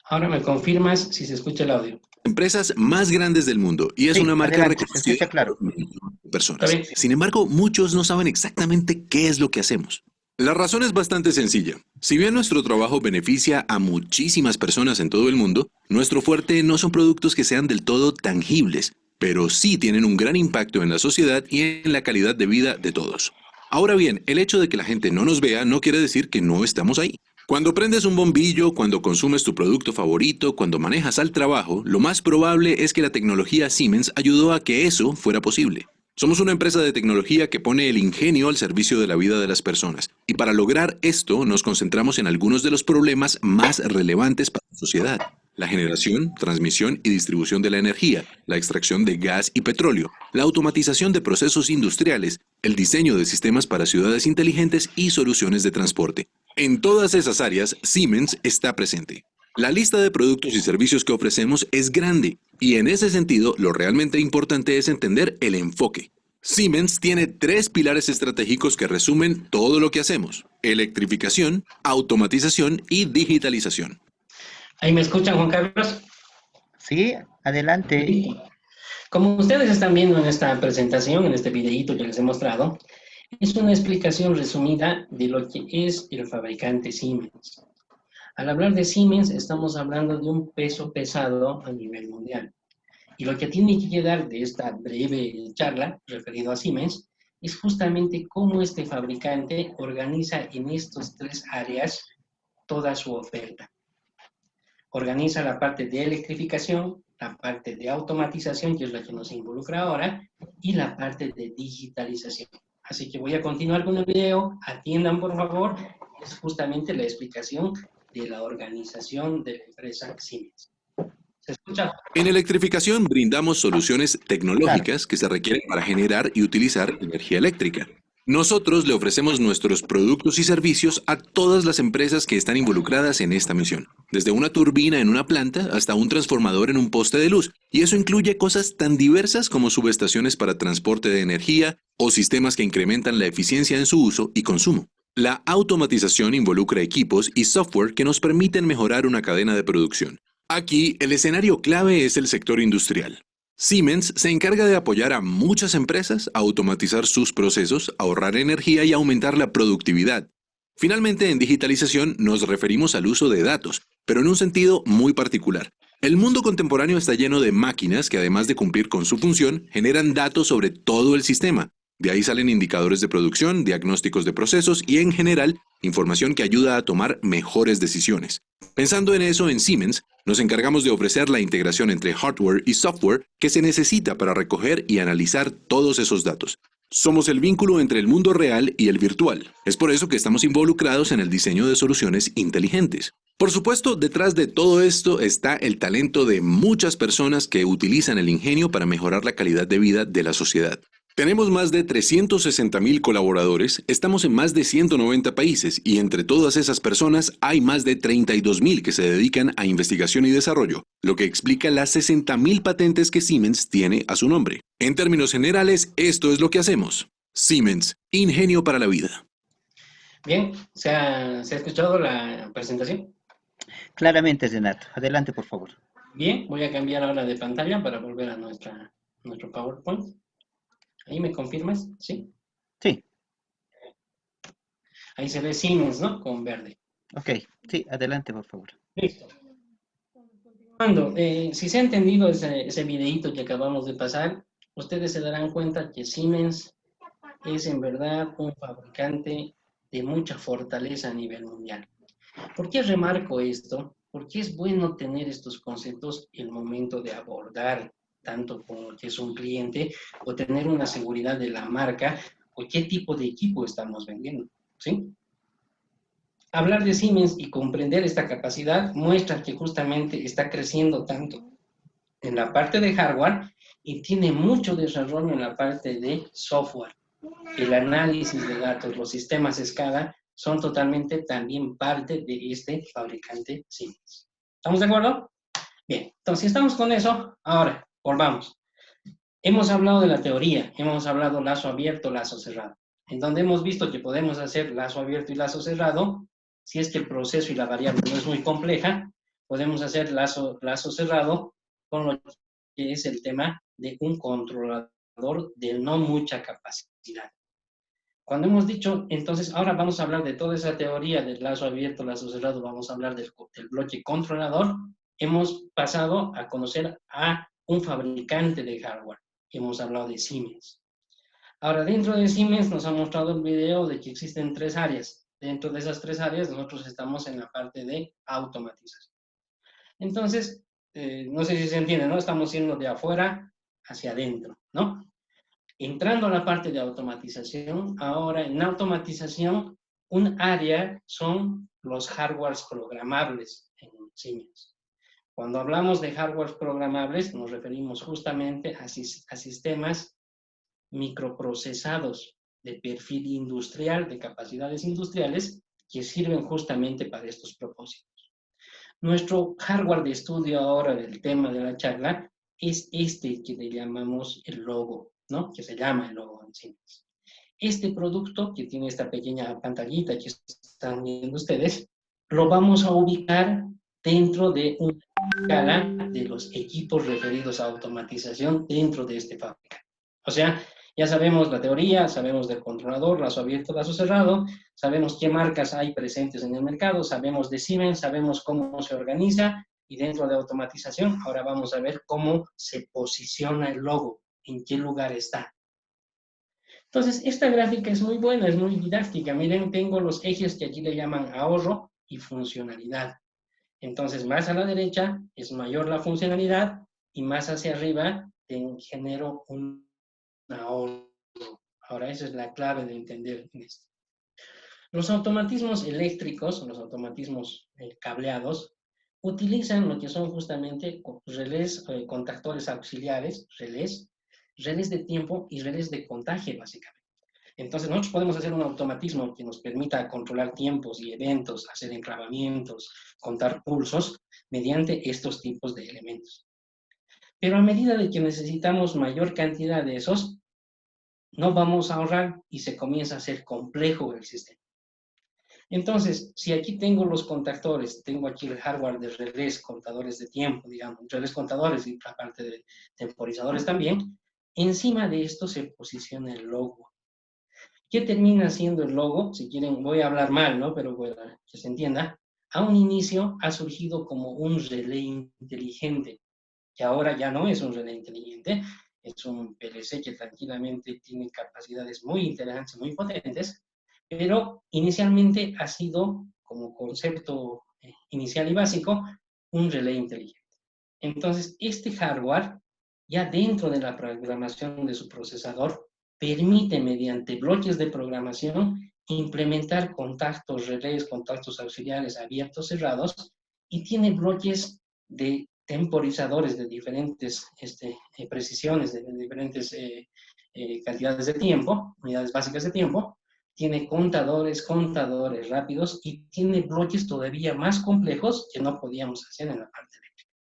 Ahora me confirmas si se escucha el audio. Empresas más grandes del mundo y es Sí, una marca adelante, se reconocida escucha claro. por personas. ¿Está bien? Sin embargo, muchos no saben exactamente qué es lo que hacemos. La razón es bastante sencilla. Si bien nuestro trabajo beneficia a muchísimas personas en todo el mundo, nuestro fuerte no son productos que sean del todo tangibles. pero sí tienen un gran impacto en la sociedad y en la calidad de vida de todos. Ahora bien, el hecho de que la gente no nos vea no quiere decir que no estamos ahí. Cuando prendes un bombillo, cuando consumes tu producto favorito, cuando manejas al trabajo, lo más probable es que la tecnología Siemens ayudó a que eso fuera posible. Somos una empresa de tecnología que pone el ingenio al servicio de la vida de las personas. Y para lograr esto nos concentramos en algunos de los problemas más relevantes para la sociedad. La generación, transmisión y distribución de la energía, la extracción de gas y petróleo, la automatización de procesos industriales, el diseño de sistemas para ciudades inteligentes y soluciones de transporte. En todas esas áreas, Siemens está presente. La lista de productos y servicios que ofrecemos es grande, y en ese sentido, lo realmente importante es entender el enfoque. Siemens tiene 3 pilares estratégicos que resumen todo lo que hacemos: electrificación, automatización y digitalización. ¿Ahí me escuchan, Juan Carlos? Sí, adelante. Sí. Como ustedes están viendo en esta presentación, en este videíto que les he mostrado, es una explicación resumida de lo que es el fabricante Siemens. Al hablar de Siemens, estamos hablando de un peso pesado a nivel mundial. Y lo que tiene que quedar de esta breve charla referido a Siemens es justamente cómo este fabricante organiza en estas 3 áreas toda su oferta. Organiza la parte de electrificación, la parte de automatización, que es la que nos involucra ahora, y la parte de digitalización. Así que voy a continuar con el video, atiendan por favor, es justamente la explicación de la organización de la empresa Siemens. ¿Se escucha? En electrificación brindamos soluciones tecnológicas que se requieren para generar y utilizar energía eléctrica. Nosotros le ofrecemos nuestros productos y servicios a todas las empresas que están involucradas en esta misión, desde una turbina en una planta hasta un transformador en un poste de luz, y eso incluye cosas tan diversas como subestaciones para transporte de energía o sistemas que incrementan la eficiencia en su uso y consumo. La automatización involucra equipos y software que nos permiten mejorar una cadena de producción. Aquí, el escenario clave es el sector industrial. Siemens se encarga de apoyar a muchas empresas a automatizar sus procesos, ahorrar energía y aumentar la productividad. Finalmente, en digitalización nos referimos al uso de datos, pero en un sentido muy particular. El mundo contemporáneo está lleno de máquinas que, además de cumplir con su función, generan datos sobre todo el sistema. De ahí salen indicadores de producción, diagnósticos de procesos y, en general, información que ayuda a tomar mejores decisiones. Pensando en eso, en Siemens, nos encargamos de ofrecer la integración entre hardware y software que se necesita para recoger y analizar todos esos datos. Somos el vínculo entre el mundo real y el virtual. Es por eso que estamos involucrados en el diseño de soluciones inteligentes. Por supuesto, detrás de todo esto está el talento de muchas personas que utilizan el ingenio para mejorar la calidad de vida de la sociedad. Tenemos más de 360,000 colaboradores, estamos en más de 190 países y entre todas esas personas hay más de 32,000 que se dedican a investigación y desarrollo, lo que explica las 60,000 patentes que Siemens tiene a su nombre. En términos generales, esto es lo que hacemos. Siemens, ingenio para la vida. Bien, ¿se ha escuchado la presentación? Claramente, Renato. Adelante, por favor. Bien, voy a cambiar ahora de pantalla para volver a nuestro PowerPoint. ¿Ahí me confirmas? ¿Sí? Sí, Ahí se ve Siemens, ¿no? Con verde. ok. Sí, adelante, por favor. Listo. Continuando, si se ha entendido ese videíto que acabamos de pasar, ustedes se darán cuenta que Siemens es en verdad un fabricante de mucha fortaleza a nivel mundial. ¿Por qué remarco esto? Porque es bueno tener estos conceptos en el momento de abordar tanto con lo que es un cliente o tener una seguridad de la marca o qué tipo de equipo estamos vendiendo, ¿sí? Hablar de Siemens y comprender esta capacidad muestra que justamente está creciendo tanto en la parte de hardware y tiene mucho desarrollo en la parte de software. El análisis de datos, los sistemas SCADA son totalmente también parte de este fabricante Siemens. ¿Estamos de acuerdo? Bien, entonces si estamos con eso, ahora volvamos. Hemos hablado de la teoría, hemos hablado lazo abierto, lazo cerrado, en donde hemos visto que podemos hacer lazo abierto y lazo cerrado. Si es que el proceso y la variable no es muy compleja, podemos hacer lazo cerrado con lo que es el tema de un controlador de no mucha capacidad. Cuando hemos dicho, entonces, ahora vamos a hablar de toda esa teoría del lazo abierto, lazo cerrado, vamos a hablar del bloque controlador, hemos pasado a conocer a un fabricante de hardware. Hemos hablado de Siemens. Ahora, dentro de Siemens nos ha mostrado el video de que existen 3 áreas. Dentro de esas 3 áreas, nosotros estamos en la parte de automatización. Entonces, no sé si se entiende, ¿no? Estamos yendo de afuera hacia adentro, ¿no? Entrando a la parte de automatización, ahora en automatización, un área son los hardwares programables en Siemens. Cuando hablamos de hardwares programables, nos referimos justamente a sistemas microprocesados de perfil industrial, de capacidades industriales, que sirven justamente para estos propósitos. Nuestro hardware de estudio ahora del tema de la charla es este que le llamamos el logo, ¿no? Que se llama el logo en Siemens. Este producto, que tiene esta pequeña pantallita que están viendo ustedes, lo vamos a ubicar dentro de una escala de los equipos referidos a automatización dentro de este fabricante. O sea, ya sabemos la teoría, sabemos del controlador, lazo abierto, lazo cerrado, sabemos qué marcas hay presentes en el mercado, sabemos de Siemens, sabemos cómo se organiza, y dentro de automatización ahora vamos a ver cómo se posiciona el logo, en qué lugar está. Entonces, esta gráfica es muy buena, es muy didáctica. Miren, tengo los ejes que aquí le llaman ahorro y funcionalidad. Entonces, más a la derecha es mayor la funcionalidad y más hacia arriba genero un ahorro. Ahora, esa es la clave de entender esto. Los automatismos eléctricos, los automatismos cableados, utilizan lo que son justamente relés, contactores auxiliares, relés de tiempo y relés de contagio, básicamente. Entonces, nosotros podemos hacer un automatismo que nos permita controlar tiempos y eventos, hacer enclavamientos, contar pulsos, mediante estos tipos de elementos. Pero a medida de que necesitamos mayor cantidad de esos, no vamos a ahorrar y se comienza a hacer complejo el sistema. Entonces, si aquí tengo los contactores, tengo aquí el hardware de relés, contadores de tiempo, digamos, relés contadores y la parte de temporizadores también, encima de esto se posiciona el logo. ¿Qué termina siendo el logo? Si quieren, voy a hablar mal, ¿no? Pero bueno, que se entienda. A un inicio ha surgido como un relé inteligente, que ahora ya no es un relé inteligente, es un PLC que tranquilamente tiene capacidades muy interesantes, muy potentes, pero inicialmente ha sido, como concepto inicial y básico, un relé inteligente. Entonces, este hardware, ya dentro de la programación de su procesador, permite, mediante bloques de programación, implementar contactos, relés, contactos auxiliares abiertos, cerrados, y tiene bloques de temporizadores de diferentes precisiones, de diferentes cantidades de tiempo, unidades básicas de tiempo, tiene contadores rápidos, y tiene bloques todavía más complejos que no podíamos hacer en la parte eléctrica.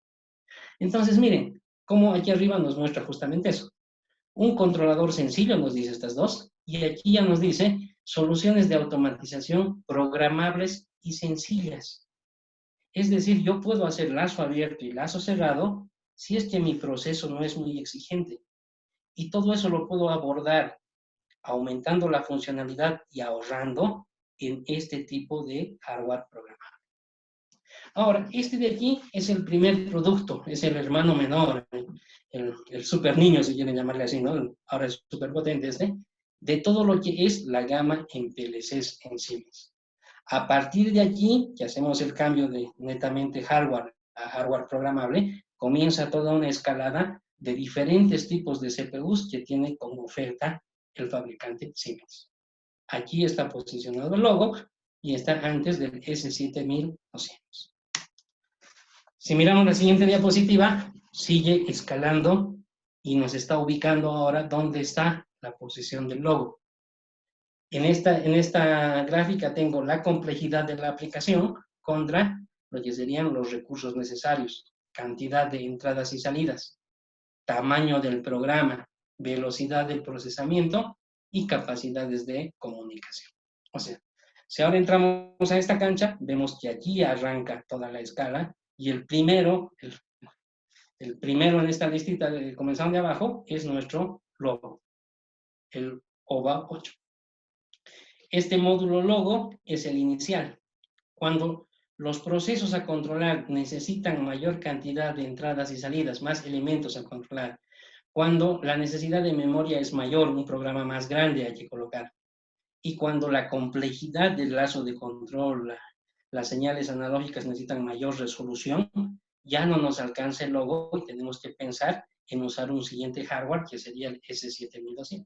Entonces, miren, cómo aquí arriba nos muestra justamente eso. Un controlador sencillo nos dice estas dos, y aquí ya nos dice soluciones de automatización programables y sencillas. Es decir, yo puedo hacer lazo abierto y lazo cerrado si es que mi proceso no es muy exigente. Y todo eso lo puedo abordar aumentando la funcionalidad y ahorrando en este tipo de hardware programable. Ahora, este de aquí es el primer producto, es el hermano menor, el super niño, si quieren llamarle así, ¿no? Ahora es súper potente de todo lo que es la gama en PLCs en Siemens. A partir de aquí, que hacemos el cambio de netamente hardware a hardware programable, comienza toda una escalada de diferentes tipos de CPUs que tiene como oferta el fabricante Siemens. Aquí está posicionado el logo y está antes del S7200. Si miramos la siguiente diapositiva, sigue escalando y nos está ubicando ahora dónde está la posición del logo. En esta gráfica tengo la complejidad de la aplicación contra lo que serían los recursos necesarios, cantidad de entradas y salidas, tamaño del programa, velocidad del procesamiento y capacidades de comunicación. O sea, si ahora entramos a esta cancha, vemos que aquí arranca toda la escala, y el primero en esta listita, comenzando de abajo, es nuestro logo, el OVA 8. Este módulo logo es el inicial. Cuando los procesos a controlar necesitan mayor cantidad de entradas y salidas, más elementos a controlar. Cuando la necesidad de memoria es mayor, un programa más grande hay que colocar. Y cuando la complejidad del lazo de control, las señales analógicas necesitan mayor resolución, ya no nos alcanza el logo y tenemos que pensar en usar un siguiente hardware que sería el S7200.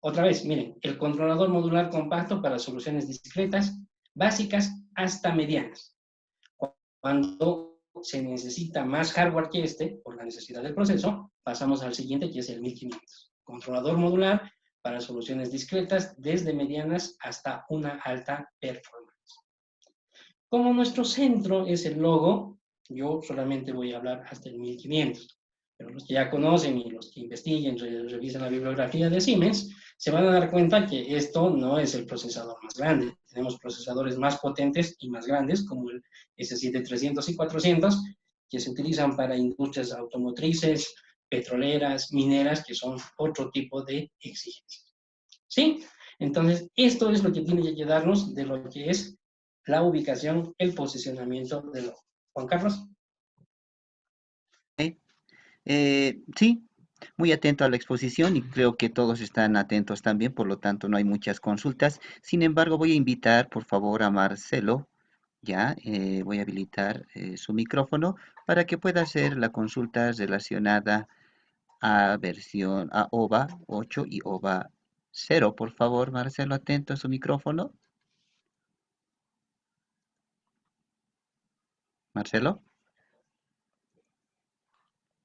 Otra vez, miren, el controlador modular compacto para soluciones discretas, básicas hasta medianas. Cuando se necesita más hardware que este, por la necesidad del proceso, pasamos al siguiente, que es el 1500. Controlador modular para soluciones discretas, desde medianas hasta una alta performance. Como nuestro centro es el logo, yo solamente voy a hablar hasta el 1500. Pero los que ya conocen y los que investiguen, revisen la bibliografía de Siemens, se van a dar cuenta que esto no es el procesador más grande. Tenemos procesadores más potentes y más grandes, como el S7300 y 400, que se utilizan para industrias automotrices, petroleras, mineras, que son otro tipo de exigencias. ¿Sí? Entonces, esto es lo que tiene que quedarnos de lo que es la ubicación, el posicionamiento del logo. Juan Carlos. Sí, muy atento a la exposición y creo que todos están atentos también, por lo tanto no hay muchas consultas. Sin embargo, voy a invitar, por favor, a Marcelo, ya, voy a habilitar su micrófono para que pueda hacer la consulta relacionada a OVA 8 y OVA 0. Por favor, Marcelo, atento a su micrófono. Marcelo,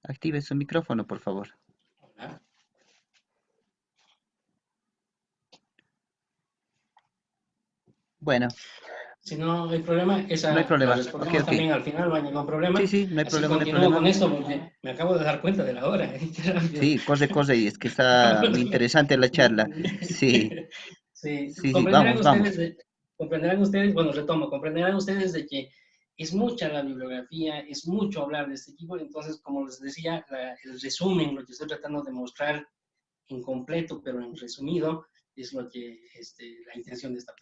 active su micrófono, por favor. Hola. Bueno, Si no hay problema, no hay esa la problema. Ok, respondemos ok. también al final, no hay ningún problema. Sí, sí, no hay Así problema, no hay continúo con problema. esto porque me acabo de dar cuenta de la hora. Qué rápido. Sí, corre, corre, y es que está muy interesante la charla. Sí, Sí, sí, sí, vamos, vamos. comprenderán ustedes, bueno, retomo, comprenderán ustedes de que es mucha la bibliografía, es mucho hablar de este tipo, entonces, como les decía, el resumen, lo que estoy tratando de mostrar incompleto, pero en resumido, es lo que, la intención de esta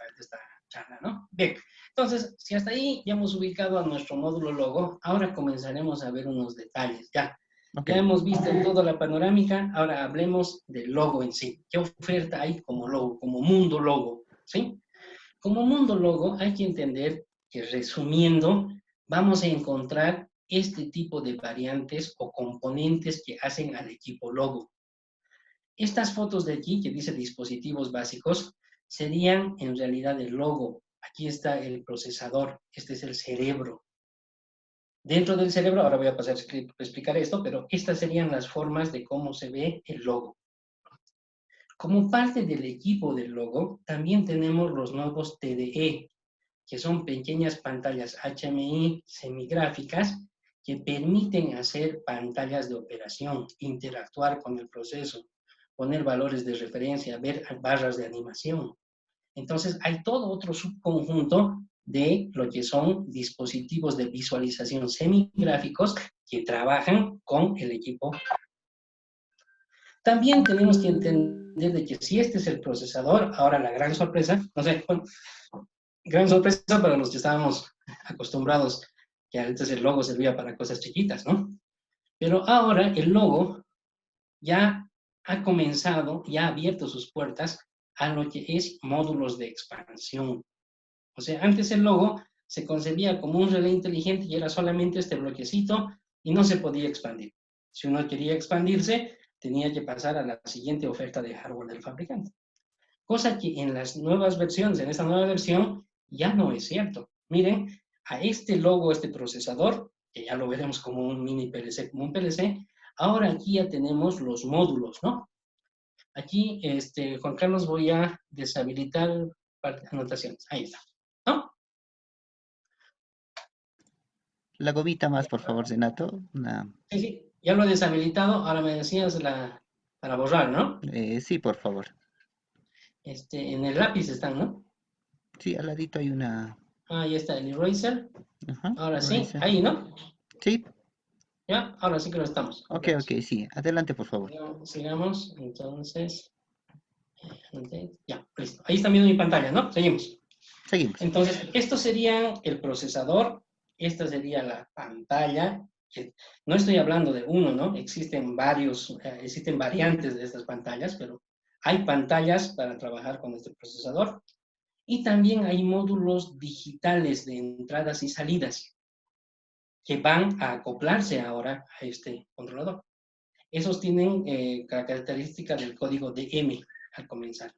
charla, ¿no? Bien, entonces, si hasta ahí ya hemos ubicado a nuestro módulo logo, ahora comenzaremos a ver unos detalles, ya. Ok, Ya hemos visto toda la panorámica, ahora hablemos del logo en sí. ¿Qué oferta hay como logo, como mundo logo? ¿Sí? Como mundo logo hay que entender que, resumiendo, vamos a encontrar este tipo de variantes o componentes que hacen al equipo logo. Estas fotos de aquí, que dice dispositivos básicos, serían en realidad el logo. Aquí está el procesador, este es el cerebro. Dentro del cerebro, ahora voy a pasar a explicar esto, pero estas serían las formas de cómo se ve el logo. Como parte del equipo del logo, también tenemos los nuevos TDE, que son pequeñas pantallas HMI semigráficas que permiten hacer pantallas de operación, interactuar con el proceso, poner valores de referencia, ver barras de animación. Entonces, hay todo otro subconjunto de lo que son dispositivos de visualización semigráficos que trabajan con el equipo. También tenemos que entender de que si este es el procesador, ahora la gran sorpresa, no sé, bueno, gran sorpresa para los que estábamos acostumbrados que antes el logo servía para cosas chiquitas, ¿no? Pero ahora el logo ya ha comenzado, ya ha abierto sus puertas a lo que es módulos de expansión. O sea, antes el logo se concebía como un relé inteligente y era solamente este bloquecito y no se podía expandir. Si uno quería expandirse, tenía que pasar a la siguiente oferta de hardware del fabricante. Cosa que en las nuevas versiones, en esta nueva versión, ya no es cierto. Miren, a este logo, este procesador, que ya lo veremos como un mini PLC, como un PLC, ahora aquí ya tenemos los módulos, ¿no? Aquí, Juan Carlos, voy a deshabilitar anotaciones. Ahí está, ¿no? la gomita más, por favor, Zenato. Sí, sí, ya lo he deshabilitado. Ahora me decías para borrar, ¿no? Sí, por favor. En el lápiz están, ¿no? Sí, al ladito hay una. Ahí está el eraser. Ajá, Ahora sí, eraser. ahí, ¿no? Sí, Ya, ahora sí que lo estamos. ok, ok, sí. Adelante, por favor. Sigamos, entonces. Ya, listo. Ahí están viendo mi pantalla, ¿no? Seguimos. Seguimos. Entonces, esto sería el procesador, esta sería la pantalla, que no estoy hablando de uno, ¿no? Existen existen variantes de estas pantallas, pero hay pantallas para trabajar con este procesador. Y también hay módulos digitales de entradas y salidas que van a acoplarse ahora a este controlador. Esos tienen característica del código DM al comenzar.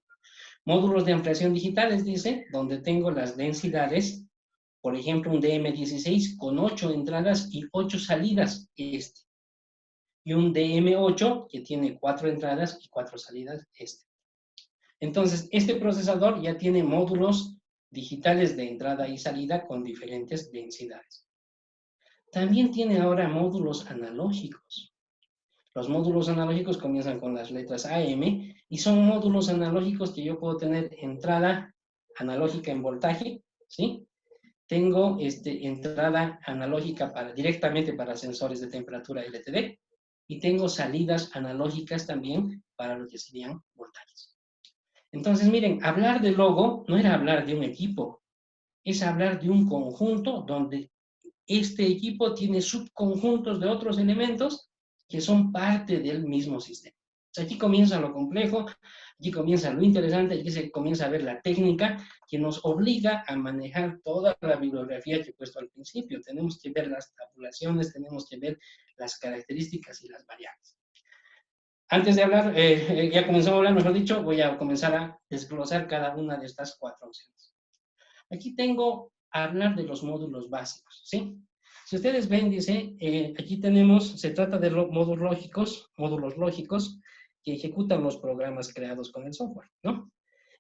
Módulos de ampliación digitales, dice, donde tengo las densidades, por ejemplo, un DM16 con 8 entradas y 8 salidas, y un DM8 que tiene 4 entradas y 4 salidas, Entonces, este procesador ya tiene módulos digitales de entrada y salida con diferentes densidades. También tiene ahora módulos analógicos. Los módulos analógicos comienzan con las letras AM y son módulos analógicos que yo puedo tener entrada analógica en voltaje, ¿sí? Tengo entrada analógica directamente para sensores de temperatura LTD y tengo salidas analógicas también para lo que serían voltajes. Entonces, miren, hablar de logo no era hablar de un equipo, es hablar de un conjunto donde este equipo tiene subconjuntos de otros elementos que son parte del mismo sistema. Aquí comienza lo complejo, aquí comienza lo interesante, aquí se comienza a ver la técnica que nos obliga a manejar toda la bibliografía que he puesto al principio. Tenemos que ver las tabulaciones, tenemos que ver las características y las variables. Antes de hablar, ya comenzamos a hablar, mejor dicho, voy a comenzar a desglosar cada una de estas 4 opciones. Aquí tengo a hablar de los módulos básicos, ¿sí? Si ustedes ven, dice, aquí tenemos, se trata de módulos lógicos que ejecutan los programas creados con el software, ¿no?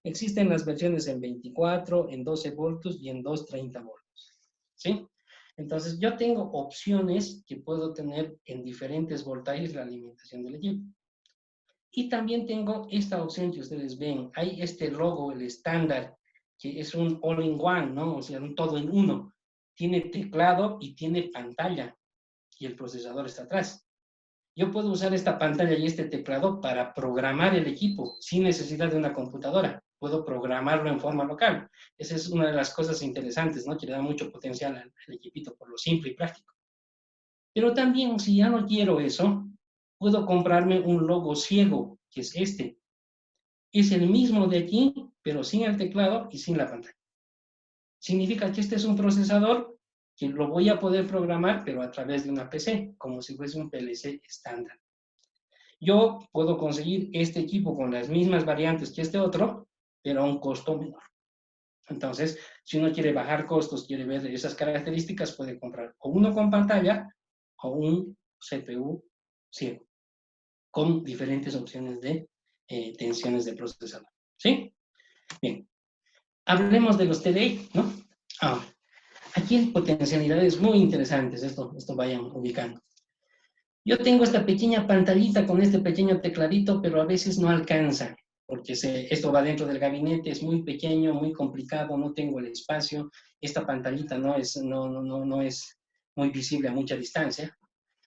Existen las versiones en 24, en 12 voltios y en 230 voltios, ¿sí? Entonces, yo tengo opciones que puedo tener en diferentes voltajes la alimentación del equipo. Y también tengo esta opción que ustedes ven. Hay este logo, el estándar, que es un all-in-one, ¿no? O sea, un todo en uno. Tiene teclado y tiene pantalla. Y el procesador está atrás. Yo puedo usar esta pantalla y este teclado para programar el equipo sin necesidad de una computadora. Puedo programarlo en forma local. Esa es una de las cosas interesantes, ¿no? Que le da mucho potencial al equipito por lo simple y práctico. Pero también, si ya no quiero eso, puedo comprarme un logo ciego, que es este. Es el mismo de aquí, pero sin el teclado y sin la pantalla. Significa que este es un procesador que lo voy a poder programar, pero a través de una PC, como si fuese un PLC estándar. Yo puedo conseguir este equipo con las mismas variantes que este otro, pero a un costo menor. Entonces, si uno quiere bajar costos, quiere ver esas características, puede comprar o uno con pantalla o un CPU ciego, con diferentes opciones de tensiones de procesador. ¿Sí? Bien. Hablemos de los TDI, ¿no? Ahora, aquí hay potencialidades muy interesantes, esto vayan ubicando. Yo tengo esta pequeña pantallita con este pequeño tecladito, pero a veces no alcanza, porque esto va dentro del gabinete, es muy pequeño, muy complicado, no tengo el espacio, esta pantallita no es muy visible a mucha distancia,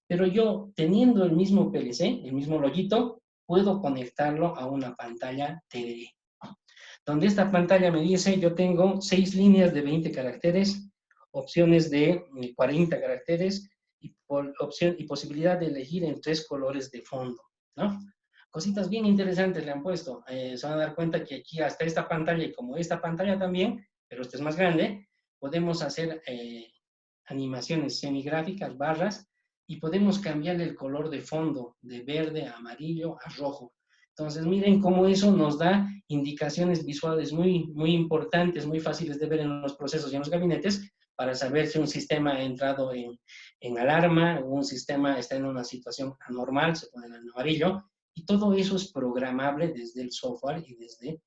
pero yo, teniendo el mismo PLC, el mismo loguito, puedo conectarlo a una pantalla TDI. Donde esta pantalla me dice, yo tengo 6 líneas de 20 caracteres, opciones de 40 caracteres y posibilidad de elegir en 3 colores de fondo, ¿no? Cositas bien interesantes le han puesto. Se van a dar cuenta que aquí hasta esta pantalla y como esta pantalla también, pero esta es más grande, podemos hacer animaciones semigráficas, barras, y podemos cambiarle el color de fondo de verde a amarillo a rojo. Entonces, miren cómo eso nos da indicaciones visuales muy, muy importantes, muy fáciles de ver en los procesos y en los gabinetes, para saber si un sistema ha entrado en alarma, o un sistema está en una situación anormal, se pone en amarillo, y todo eso es programable desde el software y desde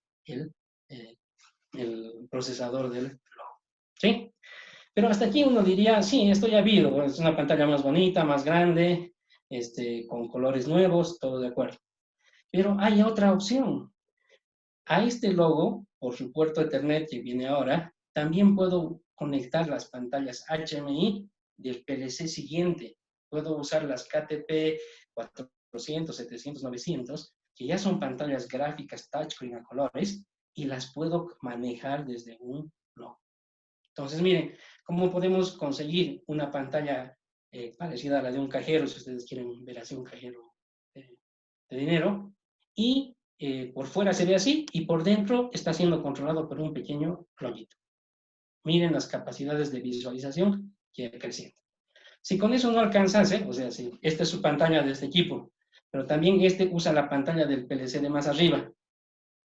el procesador del logo. ¿Sí? Pero hasta aquí uno diría, sí, esto ya ha habido, es una pantalla más bonita, más grande, con colores nuevos, todo de acuerdo. Pero hay otra opción. A este logo, por su puerto Ethernet que viene ahora, también puedo conectar las pantallas HMI del PLC siguiente. Puedo usar las KTP 400, 700, 900, que ya son pantallas gráficas touchscreen a colores, y las puedo manejar desde un logo. Entonces, miren, ¿cómo podemos conseguir una pantalla parecida a la de un cajero, si ustedes quieren ver así un cajero de dinero? Y por fuera se ve así, y por dentro está siendo controlado por un pequeño rollito. Miren las capacidades de visualización que acrecientan. Si con eso no alcanzase, o sea, si esta es su pantalla de este equipo, pero también este usa la pantalla del PLC de más arriba.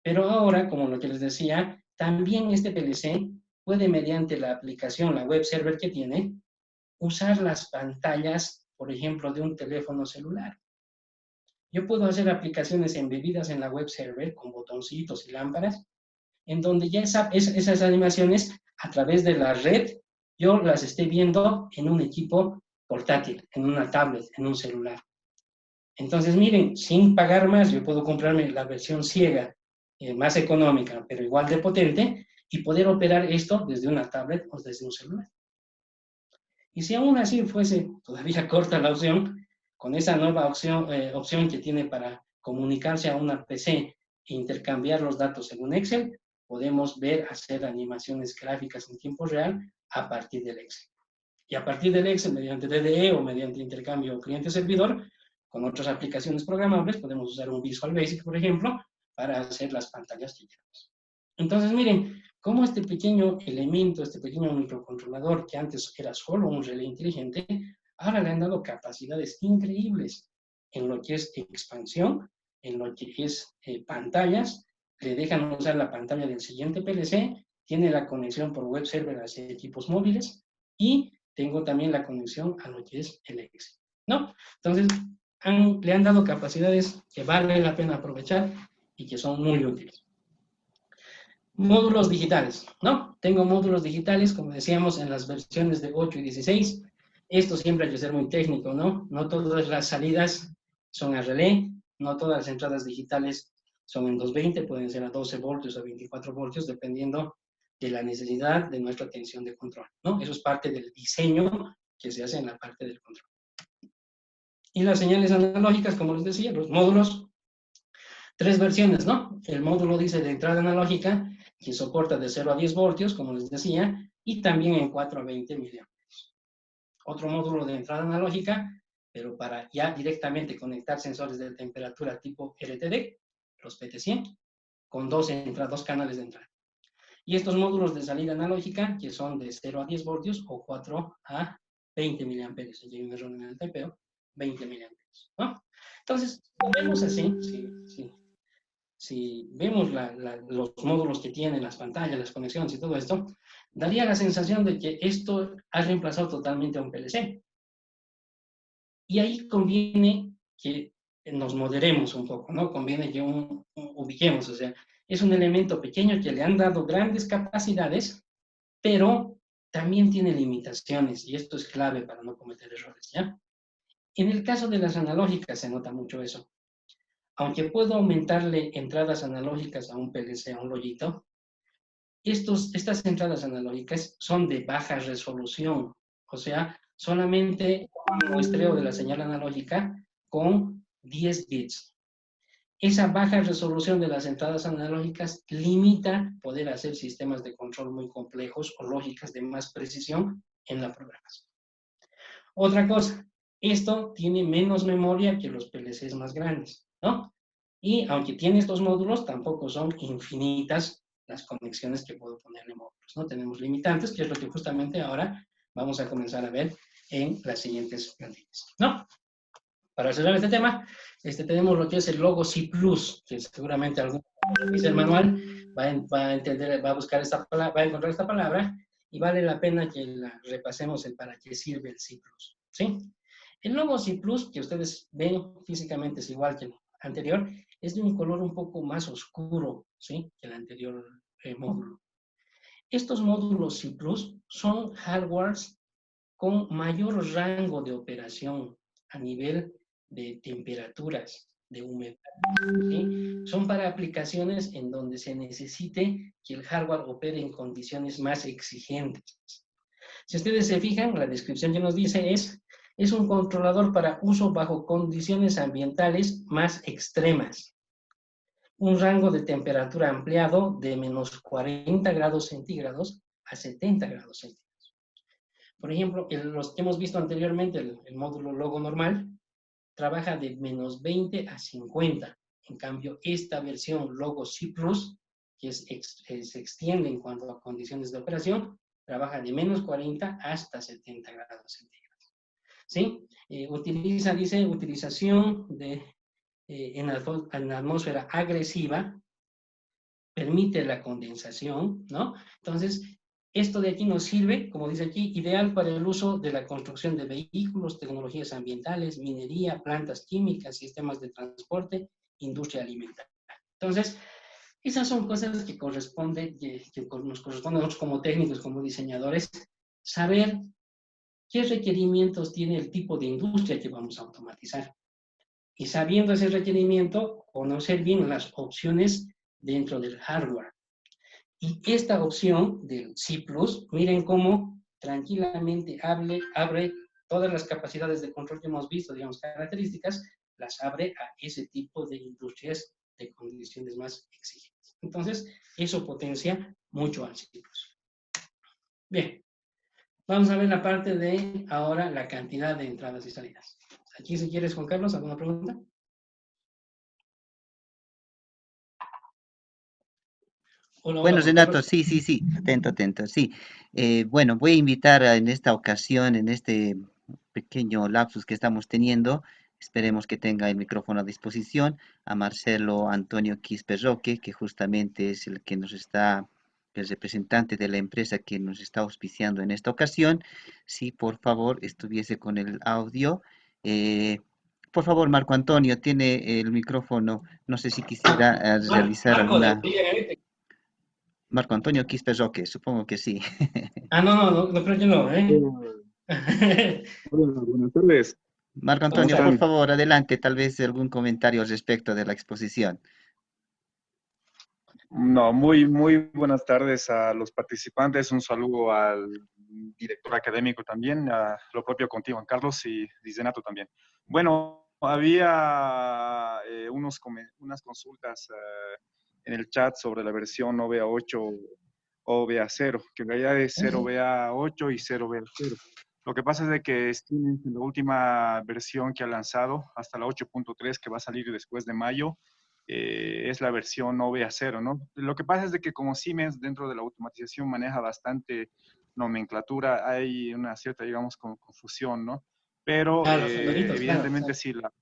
Pero ahora, como lo que les decía, también este PLC puede, mediante la aplicación, la web server que tiene, usar las pantallas, por ejemplo, de un teléfono celular. Yo puedo hacer aplicaciones embebidas en la web server con botoncitos y lámparas, en donde ya esas animaciones, a través de la red, yo las esté viendo en un equipo portátil, en una tablet, en un celular. Entonces, miren, sin pagar más, yo puedo comprarme la versión ciega, más económica, pero igual de potente, y poder operar esto desde una tablet o desde un celular. Y si aún así fuese todavía corta la opción, con esa nueva opción que tiene para comunicarse a una PC e intercambiar los datos en un Excel, podemos hacer animaciones gráficas en tiempo real a partir del Excel. Y a partir del Excel, mediante DDE o mediante intercambio cliente-servidor, con otras aplicaciones programables, podemos usar un Visual Basic, por ejemplo, para hacer las pantallas que queramos. Entonces, miren, cómo este pequeño elemento, este pequeño microcontrolador, que antes era solo un relé inteligente, ahora le han dado capacidades increíbles en lo que es expansión, en lo que es pantallas, le dejan usar la pantalla del siguiente PLC, tiene la conexión por web server hacia equipos móviles, y tengo también la conexión a lo que es el Excel, ¿no? Entonces, le han dado capacidades que vale la pena aprovechar y que son muy útiles. Módulos digitales, ¿no? Tengo módulos digitales, como decíamos, en las versiones de 8 y 16. Esto siempre hay que ser muy técnico, ¿no? No todas las salidas son a relé, no todas las entradas digitales son en 220, pueden ser a 12 voltios o 24 voltios, dependiendo de la necesidad de nuestra tensión de control, ¿no? Eso es parte del diseño que se hace en la parte del control. Y las señales analógicas, como les decía, los módulos, 3 versiones, ¿no? El módulo dice de entrada analógica, que soporta de 0 a 10 voltios, como les decía, y también en 4 a 20 miliamperes. Otro módulo de entrada analógica, pero para ya directamente conectar sensores de temperatura tipo LTD, los PT100, con dos canales de entrada. Y estos módulos de salida analógica, que son de 0 a 10 voltios o 4 a 20 miliamperes. Aquí hay un error en el typeo, 20 miliamperes, ¿no? Entonces, vemos así, si vemos los módulos que tienen, las pantallas, las conexiones y todo esto, daría la sensación de que esto ha reemplazado totalmente a un PLC. Y ahí conviene que nos moderemos un poco, ¿no? Conviene que ubiquemos, o sea, es un elemento pequeño que le han dado grandes capacidades, pero también tiene limitaciones, y esto es clave para no cometer errores, ¿ya? En el caso de las analógicas se nota mucho eso. Aunque puedo aumentarle entradas analógicas a un PLC, a un rollito, estas entradas analógicas son de baja resolución, o sea, solamente un muestreo de la señal analógica con 10 bits. Esa baja resolución de las entradas analógicas limita poder hacer sistemas de control muy complejos o lógicas de más precisión en la programación. Otra cosa, esto tiene menos memoria que los PLCs más grandes, ¿no? Y aunque tiene estos módulos, tampoco son infinitas las conexiones que puedo ponerle módulos, ¿no? Tenemos limitantes, que es lo que justamente ahora vamos a comenzar a ver en las siguientes plantillas, ¿no? Para cerrar este tema, tenemos lo que es el logo C++, que seguramente algún dice el manual va a buscar esta palabra, va a encontrar esta palabra, y vale la pena que la repasemos el para qué sirve el C++, ¿sí? El logo C++, que ustedes ven físicamente es igual que el anterior, es de un color un poco más oscuro, ¿sí?, que el anterior módulo. Estos módulos C++ son hardwares con mayor rango de operación a nivel de temperaturas, de humedad, ¿sí? Son para aplicaciones en donde se necesite que el hardware opere en condiciones más exigentes. Si ustedes se fijan, la descripción que nos dice es un controlador para uso bajo condiciones ambientales más extremas. Un rango de temperatura ampliado de menos 40 grados centígrados a 70 grados centígrados. Por ejemplo, los que hemos visto anteriormente, el módulo Logo normal, trabaja de menos 20 a 50. En cambio, esta versión Logo C+, que se extiende en cuanto a condiciones de operación, trabaja de menos 40 hasta 70 grados centígrados. ¿Sí? Dice, utilización en la atmósfera agresiva, permite la condensación, ¿no? Entonces, esto de aquí nos sirve, como dice aquí, ideal para el uso de la construcción de vehículos, tecnologías ambientales, minería, plantas químicas, sistemas de transporte, industria alimentaria. Entonces, esas son cosas que nos corresponde a nosotros como técnicos, como diseñadores, saber qué requerimientos tiene el tipo de industria que vamos a automatizar. Y sabiendo ese requerimiento, conocer bien las opciones dentro del hardware. Y esta opción del C+, miren cómo tranquilamente abre todas las capacidades de control que hemos visto, digamos, características, las abre a ese tipo de industrias de condiciones más exigentes. Entonces, eso potencia mucho al C+. Bien, vamos a ver la parte de ahora la cantidad de entradas y salidas. Aquí, si quieres, Juan Carlos, ¿alguna pregunta? Hola, bueno, Renato, sí, atento, sí. Bueno, voy a invitar en esta ocasión, en este pequeño lapsus que estamos teniendo, esperemos que tenga el micrófono a disposición, a Marcelo Antonio Quispe Roque, que justamente es el que el representante de la empresa que nos está auspiciando en esta ocasión. Si por favor estuviese con el audio. Por favor, Marco Antonio, tiene el micrófono. No sé si quisiera realizar alguna... Marco Antonio Quispe Roque, supongo que sí. No creo que no, ¿eh? Hola, buenas tardes. Marco Antonio, por favor, adelante, tal vez algún comentario respecto de la exposición. No, muy buenas tardes a los participantes. Un saludo al director académico también, a lo propio contigo, Juan Carlos, y Renato también. Bueno, había unas consultas en el chat sobre la versión OVA8 o OVA0, que en realidad es 0VA8 y 0VA0. Lo que pasa es de que Siemens, en la última versión que ha lanzado, hasta la 8.3, que va a salir después de mayo, es la versión OVA0, ¿no? Lo que pasa es de que como Siemens dentro de la automatización maneja bastante nomenclatura, hay una cierta, digamos, confusión, ¿no? Pero evidentemente claro.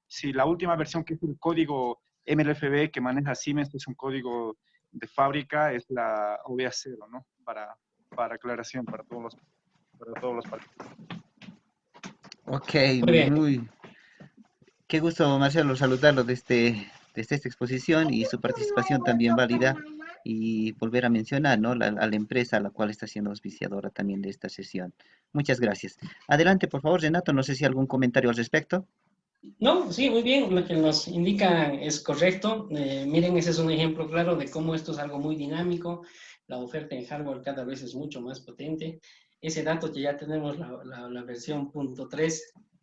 Si la última versión, que es el código MLFB que maneja Siemens, es un código de fábrica, es la OVA0, ¿no? Para aclaración para todos los participantes. Ok, muy... Qué gusto, Marcelo, saludarlo desde esta exposición y su participación también válida, y volver a mencionar, ¿no?, a la empresa a la cual está siendo auspiciadora también de esta sesión. Muchas gracias. Adelante, por favor, Renato, no sé si algún comentario al respecto. No, sí, muy bien, lo que nos indica es correcto. Miren, ese es un ejemplo claro de cómo esto es algo muy dinámico. La oferta en hardware cada vez es mucho más potente. Ese dato que ya tenemos, la versión .3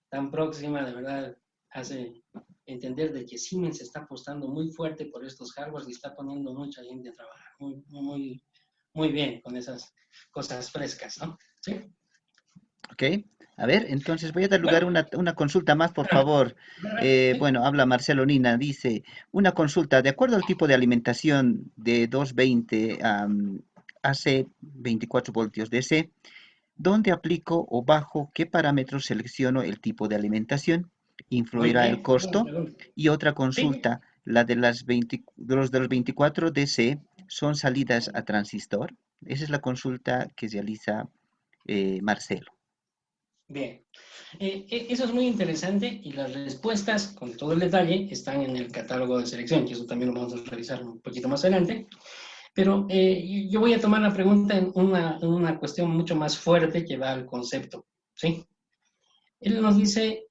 tan próxima, de verdad hace entender de que Siemens está apostando muy fuerte por estos hardwares y está poniendo mucha gente a trabajar muy bien con esas cosas frescas, ¿no? ¿Sí? Ok. A ver, entonces voy a dar lugar a una consulta más, por favor. Bueno, habla Marcelo Nina, dice, una consulta, de acuerdo al tipo de alimentación de 220 AC 24 voltios DC, ¿dónde aplico o bajo qué parámetros selecciono el tipo de alimentación? ¿Influirá el costo? Y otra consulta, la de los 24 DC, ¿son salidas a transistor? Esa es la consulta que realiza Marcelo. Bien, eso es muy interesante y las respuestas con todo el detalle están en el catálogo de selección, que eso también lo vamos a revisar un poquito más adelante. Pero yo voy a tomar la pregunta en una cuestión mucho más fuerte que va al concepto, ¿sí? Él nos dice,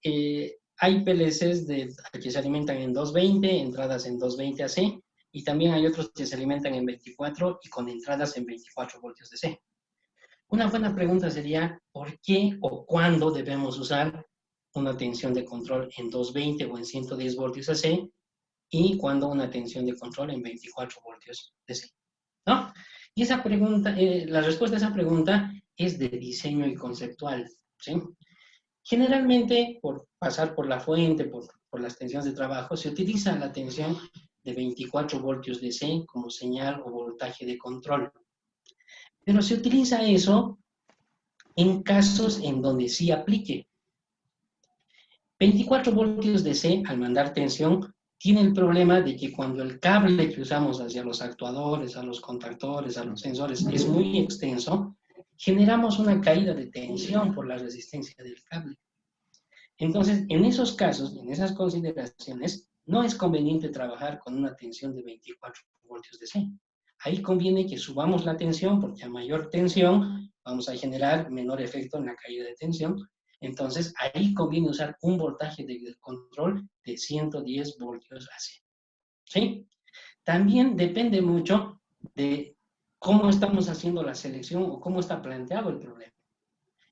hay PLCs que se alimentan en 220, entradas en 220 AC, y también hay otros que se alimentan en 24 y con entradas en 24 voltios DC. Una buena pregunta sería, ¿por qué o cuándo debemos usar una tensión de control en 220 o en 110 voltios AC y cuándo una tensión de control en 24 voltios DC? ¿No? Y esa pregunta, la respuesta a esa pregunta es de diseño y conceptual, ¿sí? Generalmente, por pasar por la fuente, por las tensiones de trabajo, se utiliza la tensión de 24 voltios DC como señal o voltaje de control. Pero se utiliza eso en casos en donde sí aplique. 24 voltios DC, al mandar tensión, tiene el problema de que cuando el cable que usamos hacia los actuadores, a los contactores, a los sensores, es muy extenso, generamos una caída de tensión por la resistencia del cable. Entonces, en esos casos, en esas consideraciones, no es conveniente trabajar con una tensión de 24 voltios DC. Ahí conviene que subamos la tensión, porque a mayor tensión vamos a generar menor efecto en la caída de tensión. Entonces, ahí conviene usar un voltaje de control de 110 voltios AC. ¿Sí? También depende mucho de cómo estamos haciendo la selección o cómo está planteado el problema.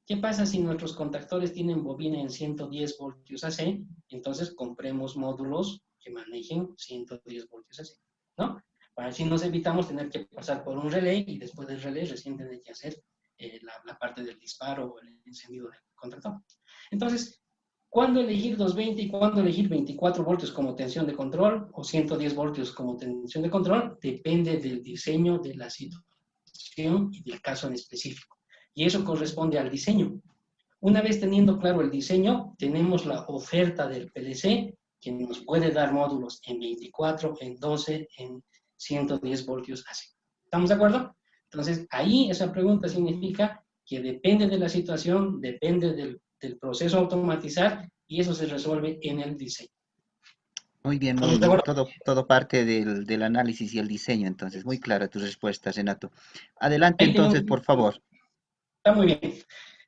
¿Qué pasa si nuestros contactores tienen bobina en 110 voltios AC? Entonces compremos módulos que manejen 110 voltios AC, ¿no? Para así nos evitamos tener que pasar por un relé y después del relé recién tener que hacer la parte del disparo o el encendido del contactor. Entonces, ¿cuándo elegir 220 y cuándo elegir 24 voltios como tensión de control o 110 voltios como tensión de control? Depende del diseño, de la situación y del caso en específico. Y eso corresponde al diseño. Una vez teniendo claro el diseño, tenemos la oferta del PLC, que nos puede dar módulos en 24, en 12, en 110 voltios AC. ¿Estamos de acuerdo? Entonces, ahí esa pregunta significa que depende de la situación, depende del proceso a automatizar, y eso se resuelve en el diseño. Muy bien, ¿Estamos de acuerdo? todo parte del análisis y el diseño, entonces, muy clara tu respuesta, Renato. Adelante Ahí tenemos. entonces, por favor. Está muy bien.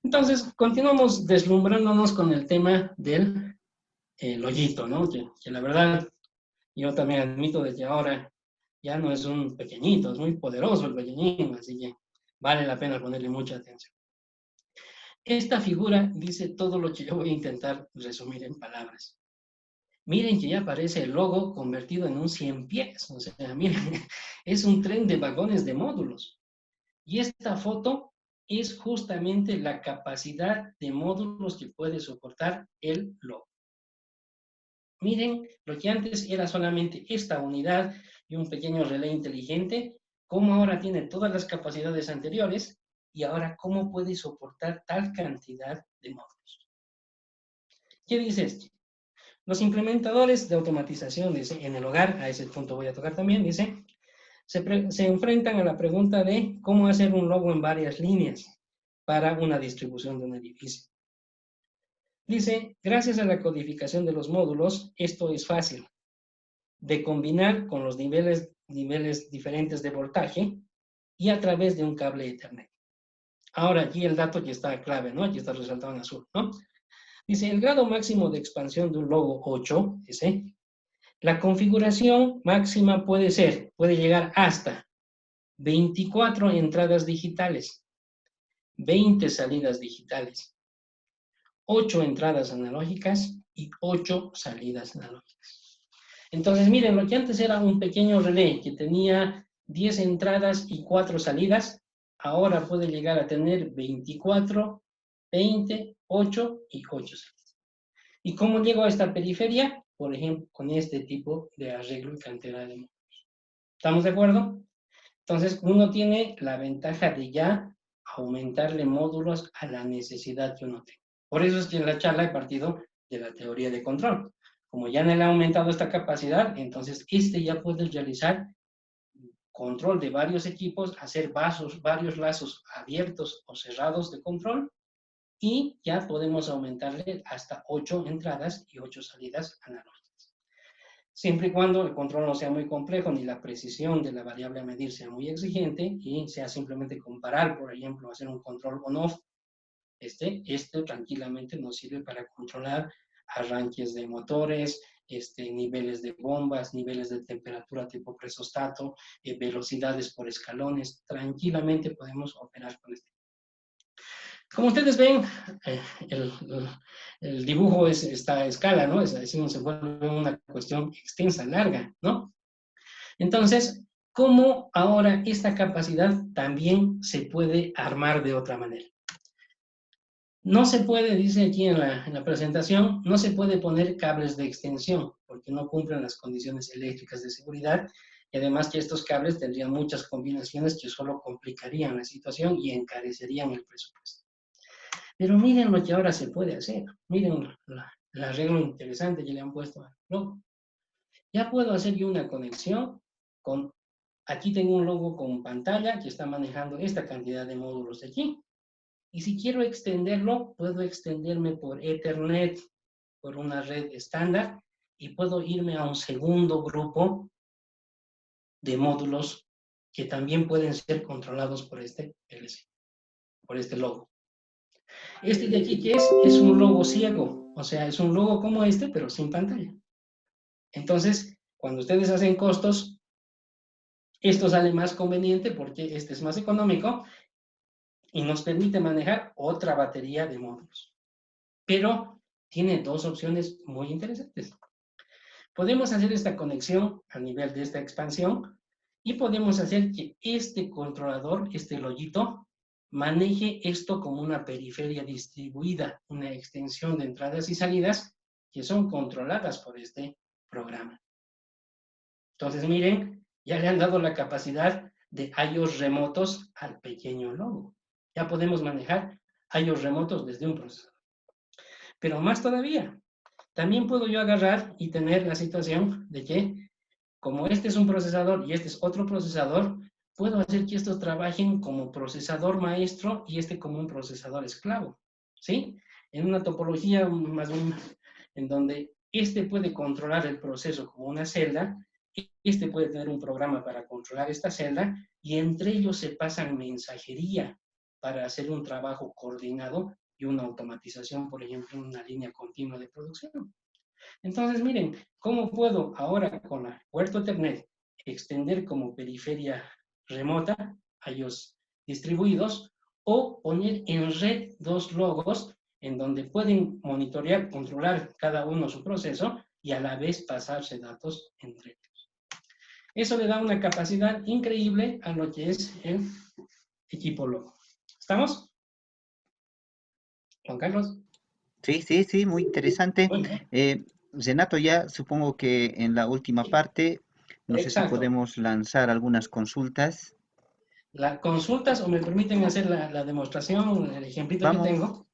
Entonces, continuamos deslumbrándonos con el tema del hoyito, ¿no? Que la verdad, yo también admito de que ahora ya no es un pequeñito, es muy poderoso el pequeñín, así que vale la pena ponerle mucha atención. Esta figura dice todo lo que yo voy a intentar resumir en palabras. Miren que ya aparece el logo convertido en un 100 pies, o sea, miren, es un tren de vagones de módulos. Y esta foto es justamente la capacidad de módulos que puede soportar el logo. Miren, lo que antes era solamente esta unidad y un pequeño relé inteligente, cómo ahora tiene todas las capacidades anteriores y ahora cómo puede soportar tal cantidad de módulos. ¿Qué dice esto? Los implementadores de automatización en el hogar, a ese punto voy a tocar también, dice, se enfrentan a la pregunta de cómo hacer un logo en varias líneas para una distribución de un edificio. Dice, gracias a la codificación de los módulos, esto es fácil de combinar con los niveles diferentes de voltaje y a través de un cable Ethernet. Ahora aquí el dato que está clave, ¿no? Aquí está resaltado en azul, ¿no? Dice, el grado máximo de expansión de un logo 8, dice, la configuración máxima puede llegar hasta 24 entradas digitales, 20 salidas digitales, 8 entradas analógicas y 8 salidas analógicas. Entonces, miren, lo que antes era un pequeño relé que tenía 10 entradas y 4 salidas, ahora puede llegar a tener 24, 20, 8 y 8 salidas. ¿Y cómo llego a esta periferia? Por ejemplo, con este tipo de arreglo y cantera de módulos. ¿Estamos de acuerdo? Entonces, uno tiene la ventaja de ya aumentarle módulos a la necesidad que uno tenga. Por eso es que en la charla he partido de la teoría de control. Como ya le ha aumentado esta capacidad, entonces ya puede realizar control de varios equipos, hacer varios lazos abiertos o cerrados de control, y ya podemos aumentarle hasta 8 entradas y 8 salidas analógicas. Siempre y cuando el control no sea muy complejo ni la precisión de la variable a medir sea muy exigente y sea simplemente comparar, por ejemplo, hacer un control on-off. Este tranquilamente nos sirve para controlar arranques de motores, niveles de bombas, niveles de temperatura tipo presostato, velocidades por escalones. Tranquilamente podemos operar con este. Como ustedes ven, el dibujo está a escala, ¿no? Es decir, se vuelve una cuestión extensa, larga, ¿no? Entonces, cómo ahora esta capacidad también se puede armar de otra manera. No se puede, dice aquí en la presentación, no se puede poner cables de extensión porque no cumplen las condiciones eléctricas de seguridad y además que estos cables tendrían muchas combinaciones que solo complicarían la situación y encarecerían el presupuesto. Pero miren lo que ahora se puede hacer. Miren el arreglo interesante que le han puesto al logo. Ya puedo hacer yo una conexión con, aquí tengo un logo con pantalla que está manejando esta cantidad de módulos de aquí. Y si quiero extenderlo, puedo extenderme por Ethernet, por una red estándar, y puedo irme a un segundo grupo de módulos que también pueden ser controlados por este PLC, por este logo. Este de aquí, ¿qué es? Es un logo ciego, o sea, es un logo como este, pero sin pantalla. Entonces, cuando ustedes hacen costos, esto sale más conveniente porque este es más económico y nos permite manejar otra batería de módulos. Pero tiene dos opciones muy interesantes. Podemos hacer esta conexión a nivel de esta expansión y podemos hacer que este controlador, este loguito, maneje esto como una periferia distribuida, una extensión de entradas y salidas que son controladas por este programa. Entonces, miren, ya le han dado la capacidad de I/Os remotos al pequeño logo. Ya podemos manejar I/Os remotos desde un procesador. Pero más todavía, también puedo yo agarrar y tener la situación de que, como este es un procesador y este es otro procesador, puedo hacer que estos trabajen como procesador maestro y este como un procesador esclavo, ¿sí? En una topología más bien en donde este puede controlar el proceso como una celda, este puede tener un programa para controlar esta celda y entre ellos se pasan mensajería para hacer un trabajo coordinado y una automatización, por ejemplo, en una línea continua de producción. Entonces, miren, ¿cómo puedo ahora con la puerto Ethernet extender como periferia remota a ellos distribuidos o poner en red dos logos en donde pueden monitorear, controlar cada uno su proceso y a la vez pasarse datos entre ellos? Eso le da una capacidad increíble a lo que es el equipo logo. ¿Estamos? Juan Carlos. Sí, sí, sí, muy interesante. Muy bien. Renato, ya supongo que en la última parte, no sé si Exacto. podemos lanzar algunas consultas. Las consultas, o me permiten hacer la demostración, el ejemplito que Vamos, tengo.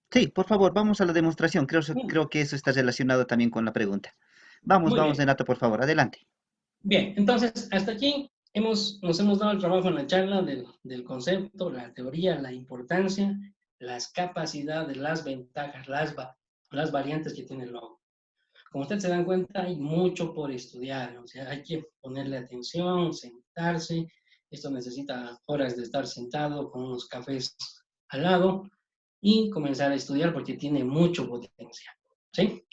sí, por favor, vamos a la demostración. Creo que eso está relacionado también con la pregunta. Vamos, Muy vamos, bien. Renato, por favor, adelante. Bien, entonces, hasta aquí nos hemos dado el trabajo en la charla del concepto, la teoría, la importancia, las capacidades, las ventajas, las variantes que tiene el logo. Como ustedes se dan cuenta, hay mucho por estudiar, o sea, hay que ponerle atención, sentarse. Esto necesita horas de estar sentado con unos cafés al lado y comenzar a estudiar porque tiene mucho potencial, ¿sí?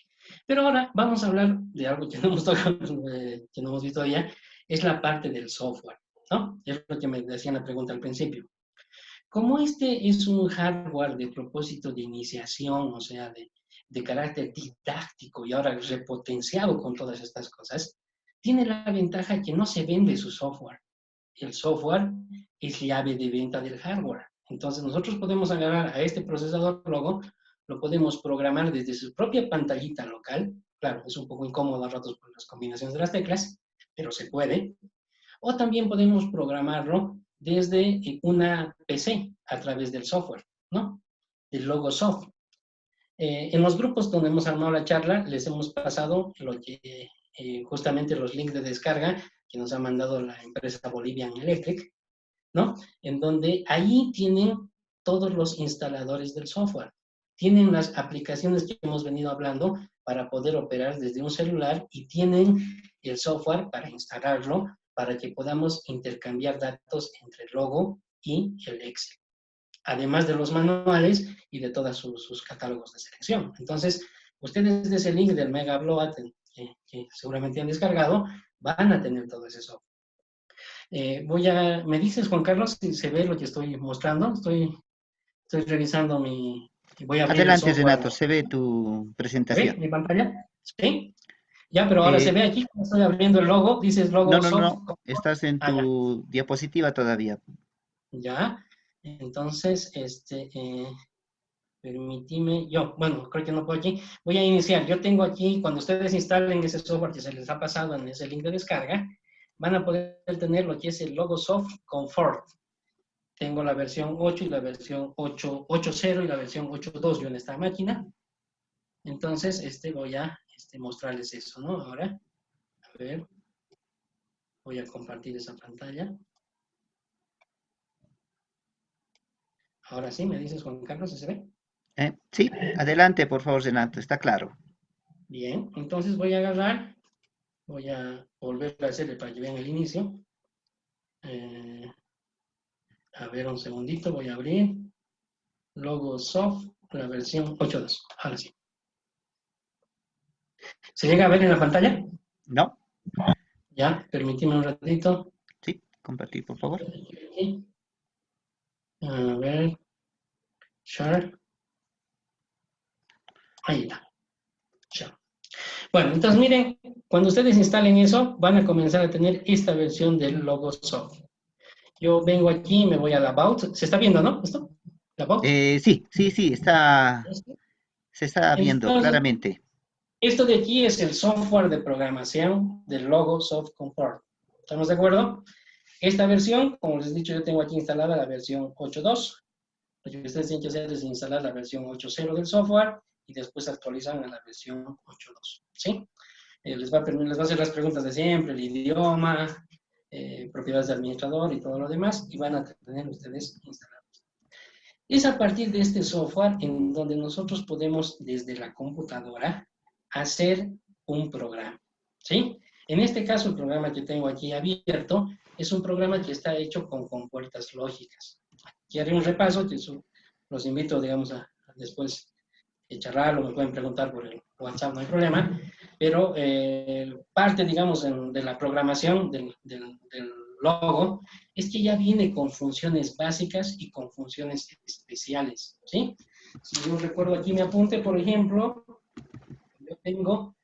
Pero ahora vamos a hablar de algo que no hemos tocado, que no hemos visto todavía, es la parte del software, ¿no? Es lo que me decían la pregunta al principio. Como este es un hardware de propósito de iniciación, o sea, de carácter didáctico y ahora repotenciado con todas estas cosas, tiene la ventaja que no se vende su software. El software es llave de venta del hardware. Entonces nosotros podemos agarrar a este procesador logo, lo podemos programar desde su propia pantallita local. Claro, es un poco incómodo a ratos por las combinaciones de las teclas, pero se puede. O también podemos programarlo desde una PC a través del software, ¿no? Del Logosoft. En los grupos donde hemos armado la charla, les hemos pasado lo que, justamente los links de descarga que nos ha mandado la empresa Bolivian Electric, ¿no? En donde ahí tienen todos los instaladores del software. Tienen las aplicaciones que hemos venido hablando para poder operar desde un celular y tienen el software para instalarlo para que podamos intercambiar datos entre el logo y el Excel, además de los manuales y de todos sus catálogos de selección. Entonces, ustedes de ese link del Mega Upload que seguramente han descargado, van a tener todo ese software. ¿Me dices, Juan Carlos, si se ve lo que estoy mostrando? Estoy revisando voy a abrir el Adelante, software. Renato, se ve tu ¿Se ve presentación. mi pantalla? ¿Sí? Ya, pero ahora se Eh, ve aquí, cuando estoy abriendo el logo, dices logo soft. no, estás en Ah, ya. tu diapositiva todavía. Ya. Entonces, permitime, bueno, creo que no puedo aquí. Voy a iniciar. Yo tengo aquí, cuando ustedes instalen ese software que se les ha pasado en ese link de descarga, van a poder tener lo que es el Logosoft Comfort. Tengo la versión 8 y la versión 8.0 y la versión 8.2 yo en esta máquina. Entonces, voy a mostrarles eso, ¿no? Ahora, a ver, voy a compartir esa pantalla. Ahora sí, me dices, Juan Carlos, ¿se ve? Sí, adelante, por favor, Renato, está claro. Bien, entonces voy a agarrar, voy a volver a hacerle para que vean el inicio. A ver, un segundito, voy a abrir. Logosoft, la versión 8.2. Ahora sí. ¿Se llega a ver en la pantalla? ¿No? Ya, permíteme un ratito. Sí, compartir, por favor. Aquí. A ver, share. Ahí está. Share. Bueno, entonces miren, cuando ustedes instalen eso, van a comenzar a tener esta versión del Logosoft. Yo vengo aquí y me voy al About. ¿Se está viendo, no? ¿Esto? ¿El About? Sí, se está viendo Entonces, claramente. esto de aquí es el software de programación del Logosoft Comfort. ¿Estamos de acuerdo? Esta versión, como les he dicho, yo tengo aquí instalada la versión 8.2. Lo que ustedes tienen que hacer es instalar la versión 8.0 del software y después actualizan a la versión 8.2. ¿Sí? Les va a hacer las preguntas de siempre, el idioma, propiedades de administrador y todo lo demás, y van a tener ustedes instalados. Es a partir de este software en donde nosotros podemos, desde la computadora, hacer un programa. ¿Sí? En este caso, el programa que tengo aquí abierto es un programa que está hecho con compuertas lógicas. Aquí haré un repaso, que eso los invito, digamos, a después charlar o me pueden preguntar por el WhatsApp, no hay problema, pero parte, digamos, de la programación del logo es que ya viene con funciones básicas y con funciones especiales, ¿sí? Si yo recuerdo aquí mi apunte, por ejemplo, yo tengo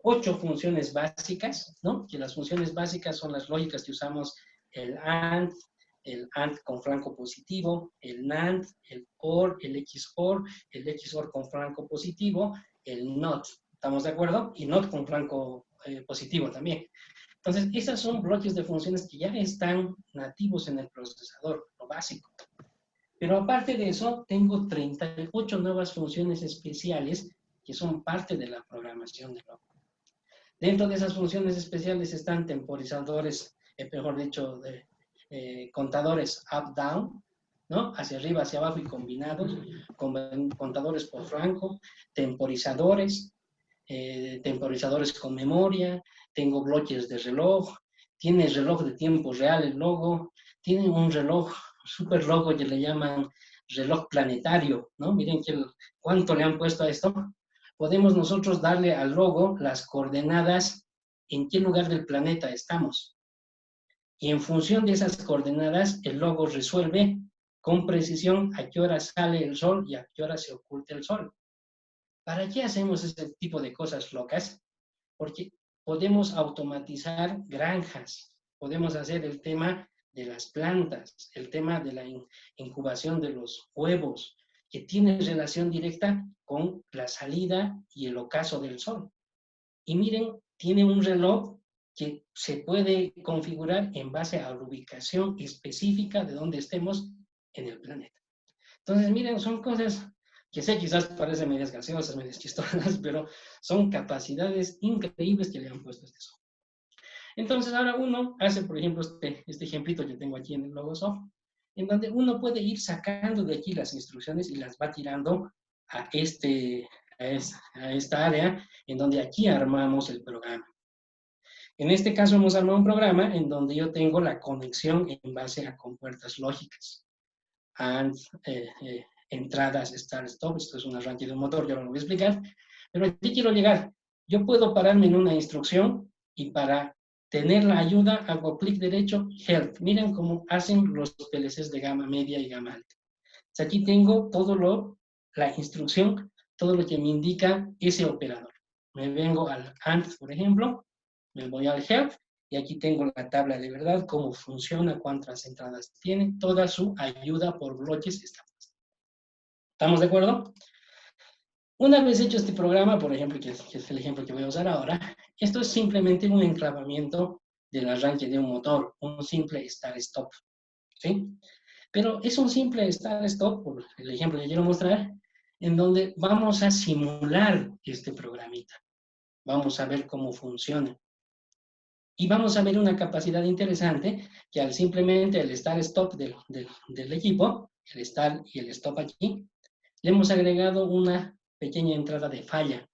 8 funciones básicas, ¿no? Que las funciones básicas son las lógicas que usamos, el AND con franco positivo, el NAND, el OR, el XOR, el XOR con franco positivo, el NOT, ¿estamos de acuerdo? Y NOT con franco positivo también. Entonces, esos son bloques de funciones que ya están nativos en el procesador, lo básico. Pero aparte de eso, tengo 38 nuevas funciones especiales que son parte de la programación de logo. Dentro de esas funciones especiales están temporizadores, mejor dicho, contadores up-down, ¿no? Hacia arriba, hacia abajo y combinados, contadores por franco, temporizadores, temporizadores con memoria, tengo bloques de reloj, tiene reloj de tiempo real el logo, tiene un reloj, super logo que le llaman reloj planetario, ¿no? Miren cuánto le han puesto a esto. Podemos nosotros darle al logo las coordenadas en qué lugar del planeta estamos. Y en función de esas coordenadas, el logo resuelve con precisión a qué hora sale el sol y a qué hora se oculta el sol. ¿Para qué hacemos ese tipo de cosas locas? Porque podemos automatizar granjas, podemos hacer el tema de las plantas, el tema de la incubación de los huevos, que tiene relación directa con la salida y el ocaso del sol. Y miren, tiene un reloj que se puede configurar en base a la ubicación específica de donde estemos en el planeta. Entonces, miren, son cosas que sé, quizás parecen medias gaseosas, medias chistosas, pero son capacidades increíbles que le han puesto a este software. Entonces, ahora uno hace, por ejemplo, este ejemplito que tengo aquí en el Logosoft, en donde uno puede ir sacando de aquí las instrucciones y las va tirando a esta área, en donde aquí armamos el programa. En este caso hemos armado un programa en donde yo tengo la conexión en base a compuertas lógicas. And, entradas, start, stop, esto es un arranque de un motor, yo no lo voy a explicar, pero aquí quiero llegar. Yo puedo pararme en una instrucción y para tener la ayuda hago clic derecho, help. Miren cómo hacen los PLCs de gama media y gama alta. Entonces, aquí tengo la instrucción, todo lo que me indica ese operador. Me vengo al AND, por ejemplo, me voy al Help, y aquí tengo la tabla de verdad, cómo funciona, cuántas entradas tiene, toda su ayuda por bloques está puesta. ¿Estamos de acuerdo? Una vez hecho este programa, por ejemplo, que es el ejemplo que voy a usar ahora, esto es simplemente un enclavamiento del arranque de un motor, un simple start-stop, ¿sí? Pero es un simple start-stop, por el ejemplo que quiero mostrar, en donde vamos a simular este programita. Vamos a ver cómo funciona. Y vamos a ver una capacidad interesante, que al simplemente el start-stop del equipo, el start y el stop aquí, le hemos agregado una pequeña entrada de falla.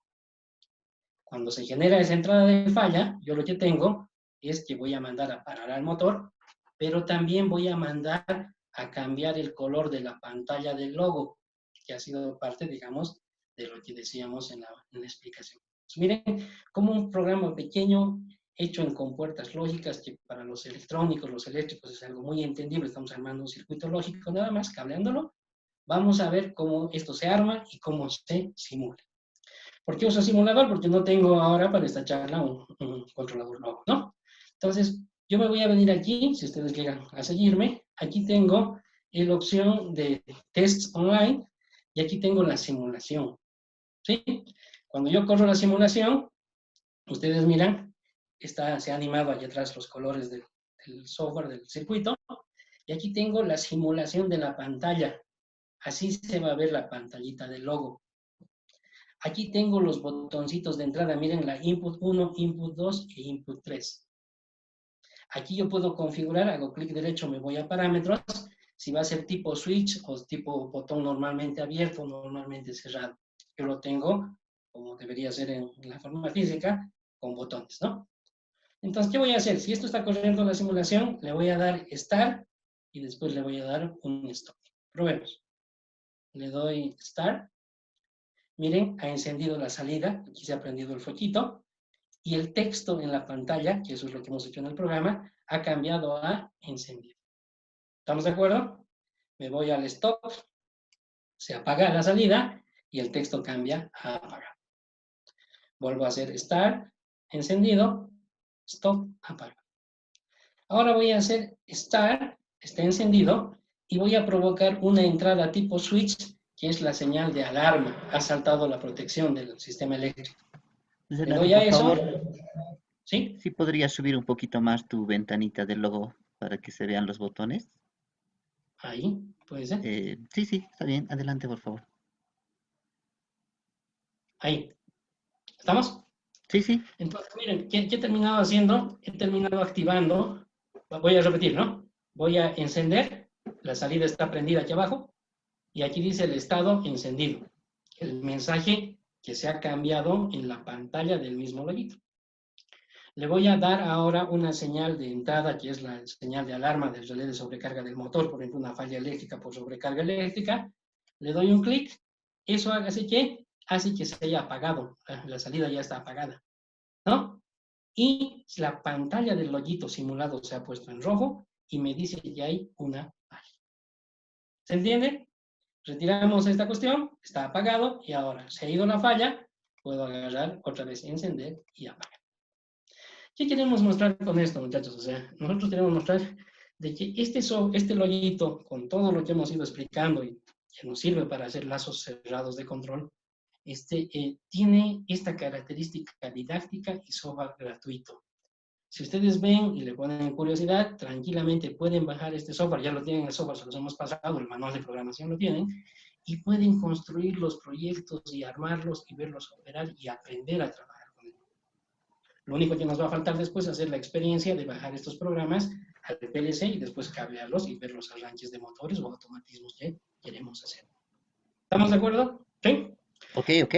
Cuando se genera esa entrada de falla, yo lo que tengo es que voy a mandar a parar al motor, pero también voy a mandar a cambiar el color de la pantalla del logo, que ha sido parte, digamos, de lo que decíamos en la explicación. Pues miren, como un programa pequeño hecho en compuertas lógicas, que para los electrónicos, los eléctricos es algo muy entendible, estamos armando un circuito lógico nada más, cableándolo. Vamos a ver cómo esto se arma y cómo se simula. ¿Por qué uso simulador? Porque no tengo ahora para esta charla un controlador nuevo, ¿no? Entonces, yo me voy a venir aquí, si ustedes llegan a seguirme, aquí tengo la opción de tests online y aquí tengo la simulación, ¿sí? Cuando yo corro la simulación, ustedes miran, se ha animado allá atrás los colores del software, del circuito, y aquí tengo la simulación de la pantalla. Así se va a ver la pantallita del logo. Aquí tengo los botoncitos de entrada, miren la input 1, input 2 e input 3. Aquí yo puedo configurar, hago clic derecho, me voy a parámetros, si va a ser tipo switch o tipo botón normalmente abierto o normalmente cerrado. Yo lo tengo, como debería ser en la forma física, con botones, ¿no? Entonces, ¿qué voy a hacer? Si esto está corriendo la simulación, le voy a dar Start y después le voy a dar un Stop. Probemos. Le doy Start. Miren, ha encendido la salida, aquí se ha prendido el foquito, y el texto en la pantalla, que eso es lo que hemos hecho en el programa, ha cambiado a encendido. ¿Estamos de acuerdo? Me voy al stop, se apaga la salida y el texto cambia a apagado. Vuelvo a hacer start, encendido, stop, apagado. Ahora voy a hacer start, está encendido, y voy a provocar una entrada tipo switch, que es la señal de alarma. Ha saltado la protección del sistema eléctrico. Le Renato, doy a por eso. favor, ¿Sí? ¿sí podrías subir un poquito más tu ventanita del logo para que se vean los botones? Ahí, puede ser. Sí, sí, está bien. Adelante, por favor. Ahí. ¿Estamos? Sí, sí. Entonces, miren, ¿qué he terminado haciendo? He terminado activando. Voy a repetir, ¿no? Voy a encender. La salida está prendida aquí abajo. Y aquí dice el estado encendido. El mensaje que se ha cambiado en la pantalla del mismo loguito. Le voy a dar ahora una señal de entrada, que es la señal de alarma del relé de sobrecarga del motor, por ejemplo, una falla eléctrica por sobrecarga eléctrica. Le doy un clic. Eso hace que se haya apagado. La salida ya está apagada, ¿no? Y la pantalla del loguito simulado se ha puesto en rojo y me dice que hay una falla. ¿Se entiende? Retiramos esta cuestión, está apagado y ahora se ha ido la falla, puedo agarrar otra vez, encender y apagar. ¿Qué queremos mostrar con esto, muchachos? O sea, nosotros queremos mostrar de que este loguito, con todo lo que hemos ido explicando y que nos sirve para hacer lazos cerrados de control, tiene esta característica didáctica y software gratuito. Si ustedes ven y le ponen curiosidad, tranquilamente pueden bajar este software, ya lo tienen el software, se los hemos pasado, el manual de programación lo tienen, y pueden construir los proyectos y armarlos y verlos operar y aprender a trabajar con él. Lo único que nos va a faltar después es hacer la experiencia de bajar estos programas al PLC y después cablearlos y ver los arranques de motores o automatismos que queremos hacer. ¿Estamos de acuerdo? ¿Sí? Ok, ok.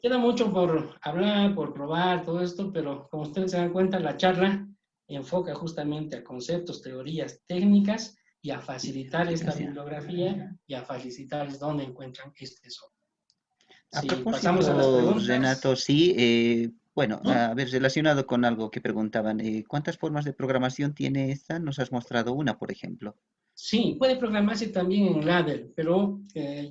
Queda mucho por hablar, por probar, todo esto, pero como ustedes se dan cuenta, la charla enfoca justamente a conceptos, teorías, técnicas y a facilitar esta bibliografía y a facilitarles dónde encuentran este software. A Si pasamos a las propósito, preguntas. Renato, sí, bueno, ¿no? a ver, relacionado con algo que preguntaban, ¿cuántas formas de programación tiene esta? Nos has mostrado una, por ejemplo. Sí, puede programarse también en ladder, pero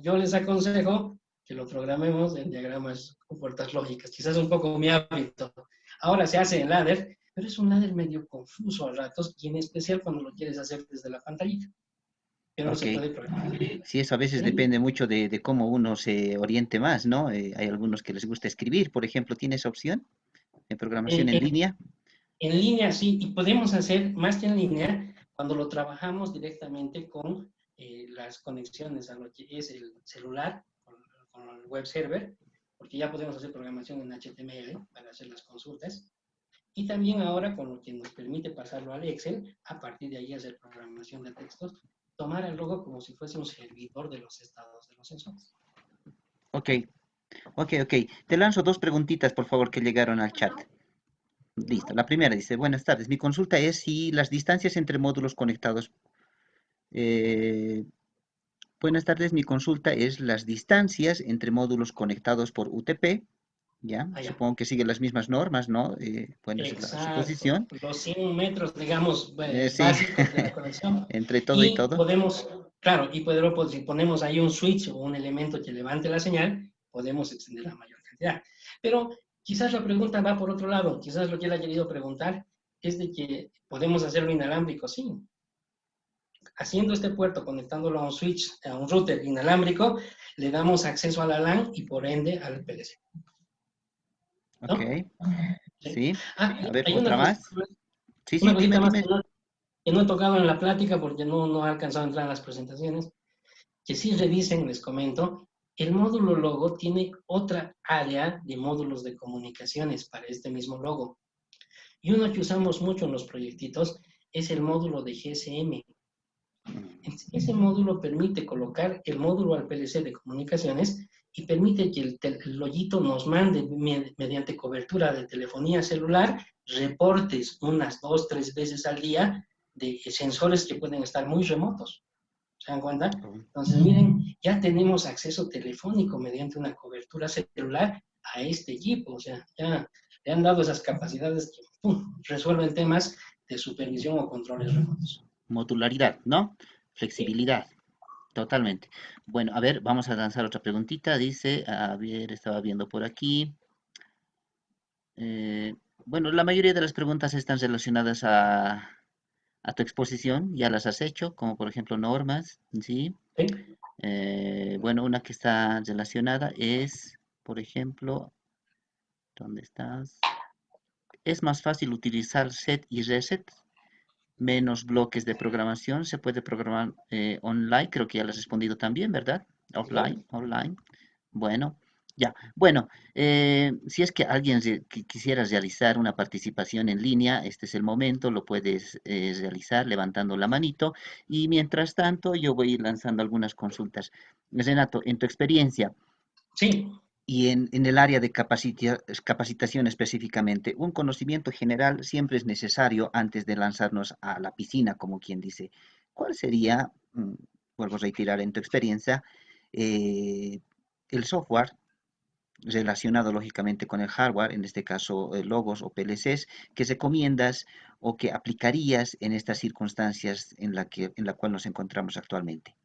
yo les aconsejo que lo programemos en diagramas con puertas lógicas. Quizás un poco mi hábito. Ahora se hace en ladder, pero es un ladder medio confuso a ratos, y en especial cuando lo quieres hacer desde la pantallita. Pero no Ok. se puede programar. Sí, eso a veces ¿Sí? depende mucho de cómo uno se oriente más, ¿no? Hay algunos que les gusta escribir, por ejemplo, ¿tiene esa opción en programación En, en en- línea? en línea, sí, y podemos hacer más que en línea cuando lo trabajamos directamente con las conexiones a lo que es el celular, con el web server, porque ya podemos hacer programación en HTML para hacer las consultas. Y también ahora con lo que nos permite pasarlo al Excel, a partir de ahí hacer programación de textos, tomar el logo como si fuese un servidor de los estados de los sensores. Ok, ok. Te lanzo dos preguntitas, por favor, que llegaron al chat. Listo. La primera dice, buenas tardes. Mi consulta es si las distancias entre módulos conectados... eh, buenas tardes, mi consulta es las distancias entre módulos conectados por UTP, ¿ya? Allá. Supongo que siguen las mismas normas, ¿no? Bueno, esa es la Exacto. suposición. Los 100 metros, digamos, Sí, básicos de la conexión. entre todo y Y todo. podemos, claro, si ponemos ahí un switch o un elemento que levante la señal, podemos extender la mayor cantidad. Pero quizás la pregunta va por otro lado. Quizás lo que él ha querido preguntar es de que podemos hacerlo inalámbrico, sí. Haciendo este puerto, conectándolo a un switch, a un router inalámbrico, le damos acceso a la LAN y por ende al PLC, Ok, ¿no? ¿Sí? sí. A ver, Hay otra más. Sí, sí, una dime, cosita más dime. que no he tocado en la plática porque no he alcanzado a entrar en las presentaciones, que si revisen, les comento, el módulo logo tiene otra área de módulos de comunicaciones para este mismo logo. Y uno que usamos mucho en los proyectitos es el módulo de GSM. Ese módulo permite colocar el módulo al PLC de comunicaciones y permite que el loguito nos mande mediante cobertura de telefonía celular reportes unas 2, 3 veces al día de sensores que pueden estar muy remotos. ¿Se dan cuenta? Entonces, miren, ya tenemos acceso telefónico mediante una cobertura celular a este equipo. O sea, ya le han dado esas capacidades que resuelven temas de supervisión o controles remotos. Modularidad, ¿no? Sí. Flexibilidad, totalmente. Bueno, a ver, vamos a lanzar otra preguntita. Dice, a ver, estaba viendo por aquí. Eh, bueno, la mayoría de las preguntas están relacionadas a tu exposición, ya las has hecho, como por ejemplo normas, ¿sí? ¿Sí? Bueno, una que está relacionada es, por ejemplo, ¿dónde estás? Es más fácil utilizar set y reset, menos bloques de programación, se puede programar online, creo que ya lo has respondido también, ¿verdad? Igual. Offline. Bueno, ya. Bueno, si es que alguien quisiera realizar una participación en línea, este es el momento, lo puedes realizar levantando la manito y mientras tanto yo voy a ir lanzando algunas consultas. Renato, en tu experiencia, Sí. y en el área de capacitación específicamente, un conocimiento general siempre es necesario antes de lanzarnos a la piscina, como quien dice. ¿Cuál sería, vuelvo a reiterar en tu experiencia, eh, el software relacionado lógicamente con el hardware, en este caso logos o PLCs, que recomiendas o que aplicarías en estas circunstancias en la cual nos encontramos actualmente?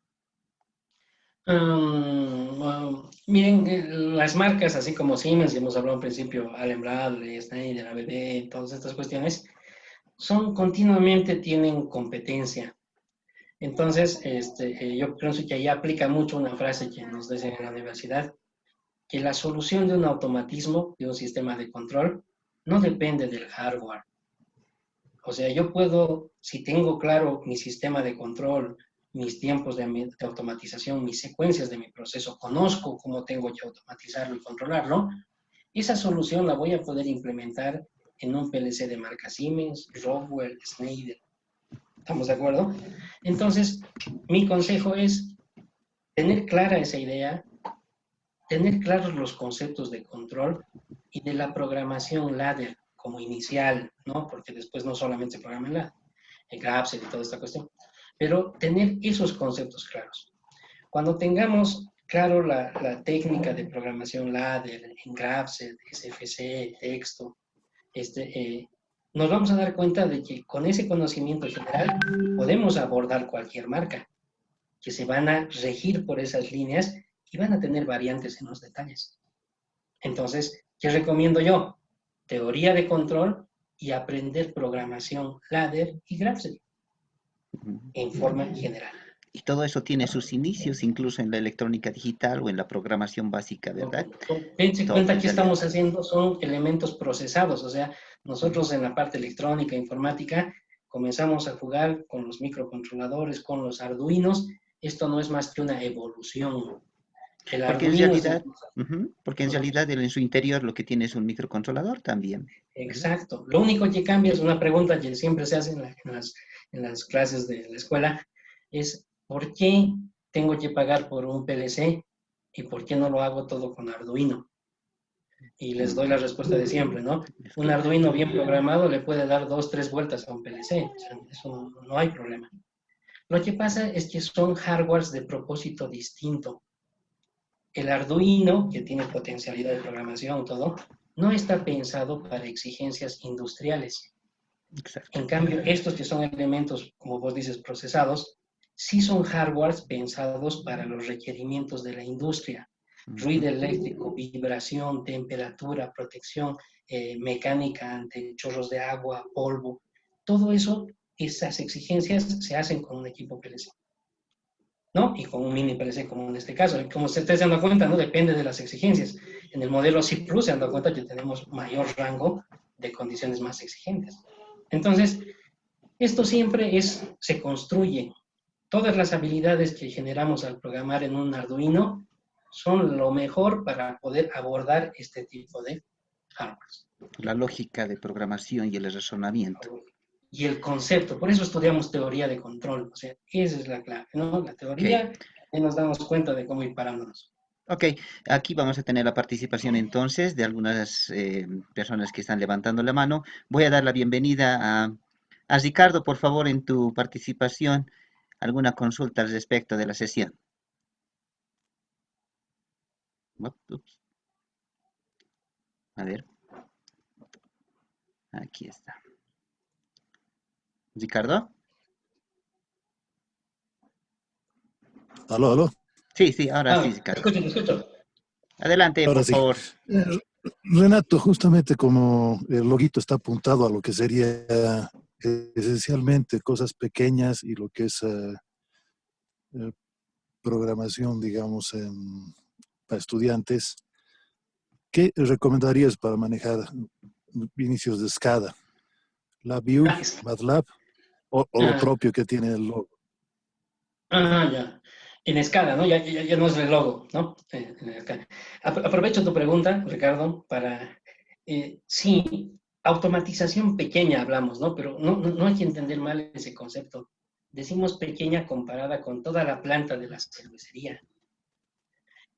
Miren, las marcas, así como Siemens, que hemos hablado al principio, Allen Bradley, Schneider, ABB, todas estas cuestiones, continuamente tienen competencia. Entonces, yo pienso que ahí aplica mucho una frase que nos dicen en la universidad, que la solución de un automatismo, de un sistema de control, no depende del hardware. O sea, yo puedo, si tengo claro mi sistema de control, mis tiempos de automatización, mis secuencias de mi proceso, conozco cómo tengo que automatizarlo y controlarlo, esa solución la voy a poder implementar en un PLC de marca Siemens, Rockwell, Schneider. ¿Estamos de acuerdo? Entonces, mi consejo es tener clara esa idea, tener claros los conceptos de control y de la programación ladder como inicial, ¿no? Porque después no solamente se programa en ladder, en Graphics y toda esta cuestión, pero tener esos conceptos claros. Cuando tengamos claro la técnica de programación ladder en Graphics, SFC, texto, nos vamos a dar cuenta de que con ese conocimiento general podemos abordar cualquier marca, que se van a regir por esas líneas y van a tener variantes en los detalles. Entonces, ¿qué recomiendo yo? Teoría de control y aprender programación ladder y Graphics en forma general. Y todo eso tiene sus inicios incluso en la electrónica digital o en la programación básica, ¿verdad? Dense Todo, cuenta en que realidad. estamos haciendo son elementos procesados, o sea, nosotros en la parte electrónica, informática, comenzamos a jugar con los microcontroladores, con los arduinos. Esto no es más que una evolución. El Porque en arduino es realidad, porque en realidad en su interior lo que tiene es un microcontrolador también, ¿verdad? exacto. Lo único que cambia es una pregunta que siempre se hace en las clases de la escuela, es ¿por qué tengo que pagar por un PLC y por qué no lo hago todo con Arduino? Y les doy la respuesta de siempre, ¿no? Es Un claro. Arduino bien programado le puede dar 2, 3 vueltas a un PLC, o sea, eso no hay problema. Lo que pasa es que son hardwares de propósito distinto. El Arduino, que tiene potencialidad de programación, todo, no está pensado para exigencias industriales. Exacto. En cambio, estos que son elementos, como vos dices, procesados, sí son hardwares pensados para los requerimientos de la industria. Ruido eléctrico, vibración, temperatura, protección mecánica ante chorros de agua, polvo. Todo eso, esas exigencias se hacen con un equipo PLC, ¿no? Y con un mini PLC como en este caso. Y como se está dando cuenta, ¿no? Depende de las exigencias. En el modelo C Plus se han dado cuenta que tenemos mayor rango de condiciones más exigentes. Entonces, esto siempre se construye. Todas las habilidades que generamos al programar en un Arduino son lo mejor para poder abordar este tipo de hardware. La lógica de programación y el razonamiento. Y el concepto, por eso estudiamos teoría de control, o sea, esa es la clave, ¿no? La teoría, y nos damos cuenta de cómo ir parándonos. Ok, aquí vamos a tener la participación entonces de algunas personas que están levantando la mano. Voy a dar la bienvenida a Ricardo, por favor, en tu participación. ¿Alguna consulta al respecto de la sesión? Ups. A ver, aquí está. ¿Ricardo? Aló, aló. Sí, ahora sí, Te Ricardo. escucho, te escucho. Adelante, Ahora por sí. favor. Renato, justamente como el loguito está apuntado a lo que sería esencialmente cosas pequeñas y lo que es programación, digamos, para estudiantes, ¿qué recomendarías para manejar inicios de SCADA? ¿LabVIEW, MATLAB o lo propio que tiene el logo? Ya. En escala, ¿no? Ya no es el logo, ¿no? En escala. Aprovecho tu pregunta, Ricardo, para... sí, automatización pequeña hablamos, ¿no? Pero no hay que entender mal ese concepto. Decimos pequeña comparada con toda la planta de la cervecería.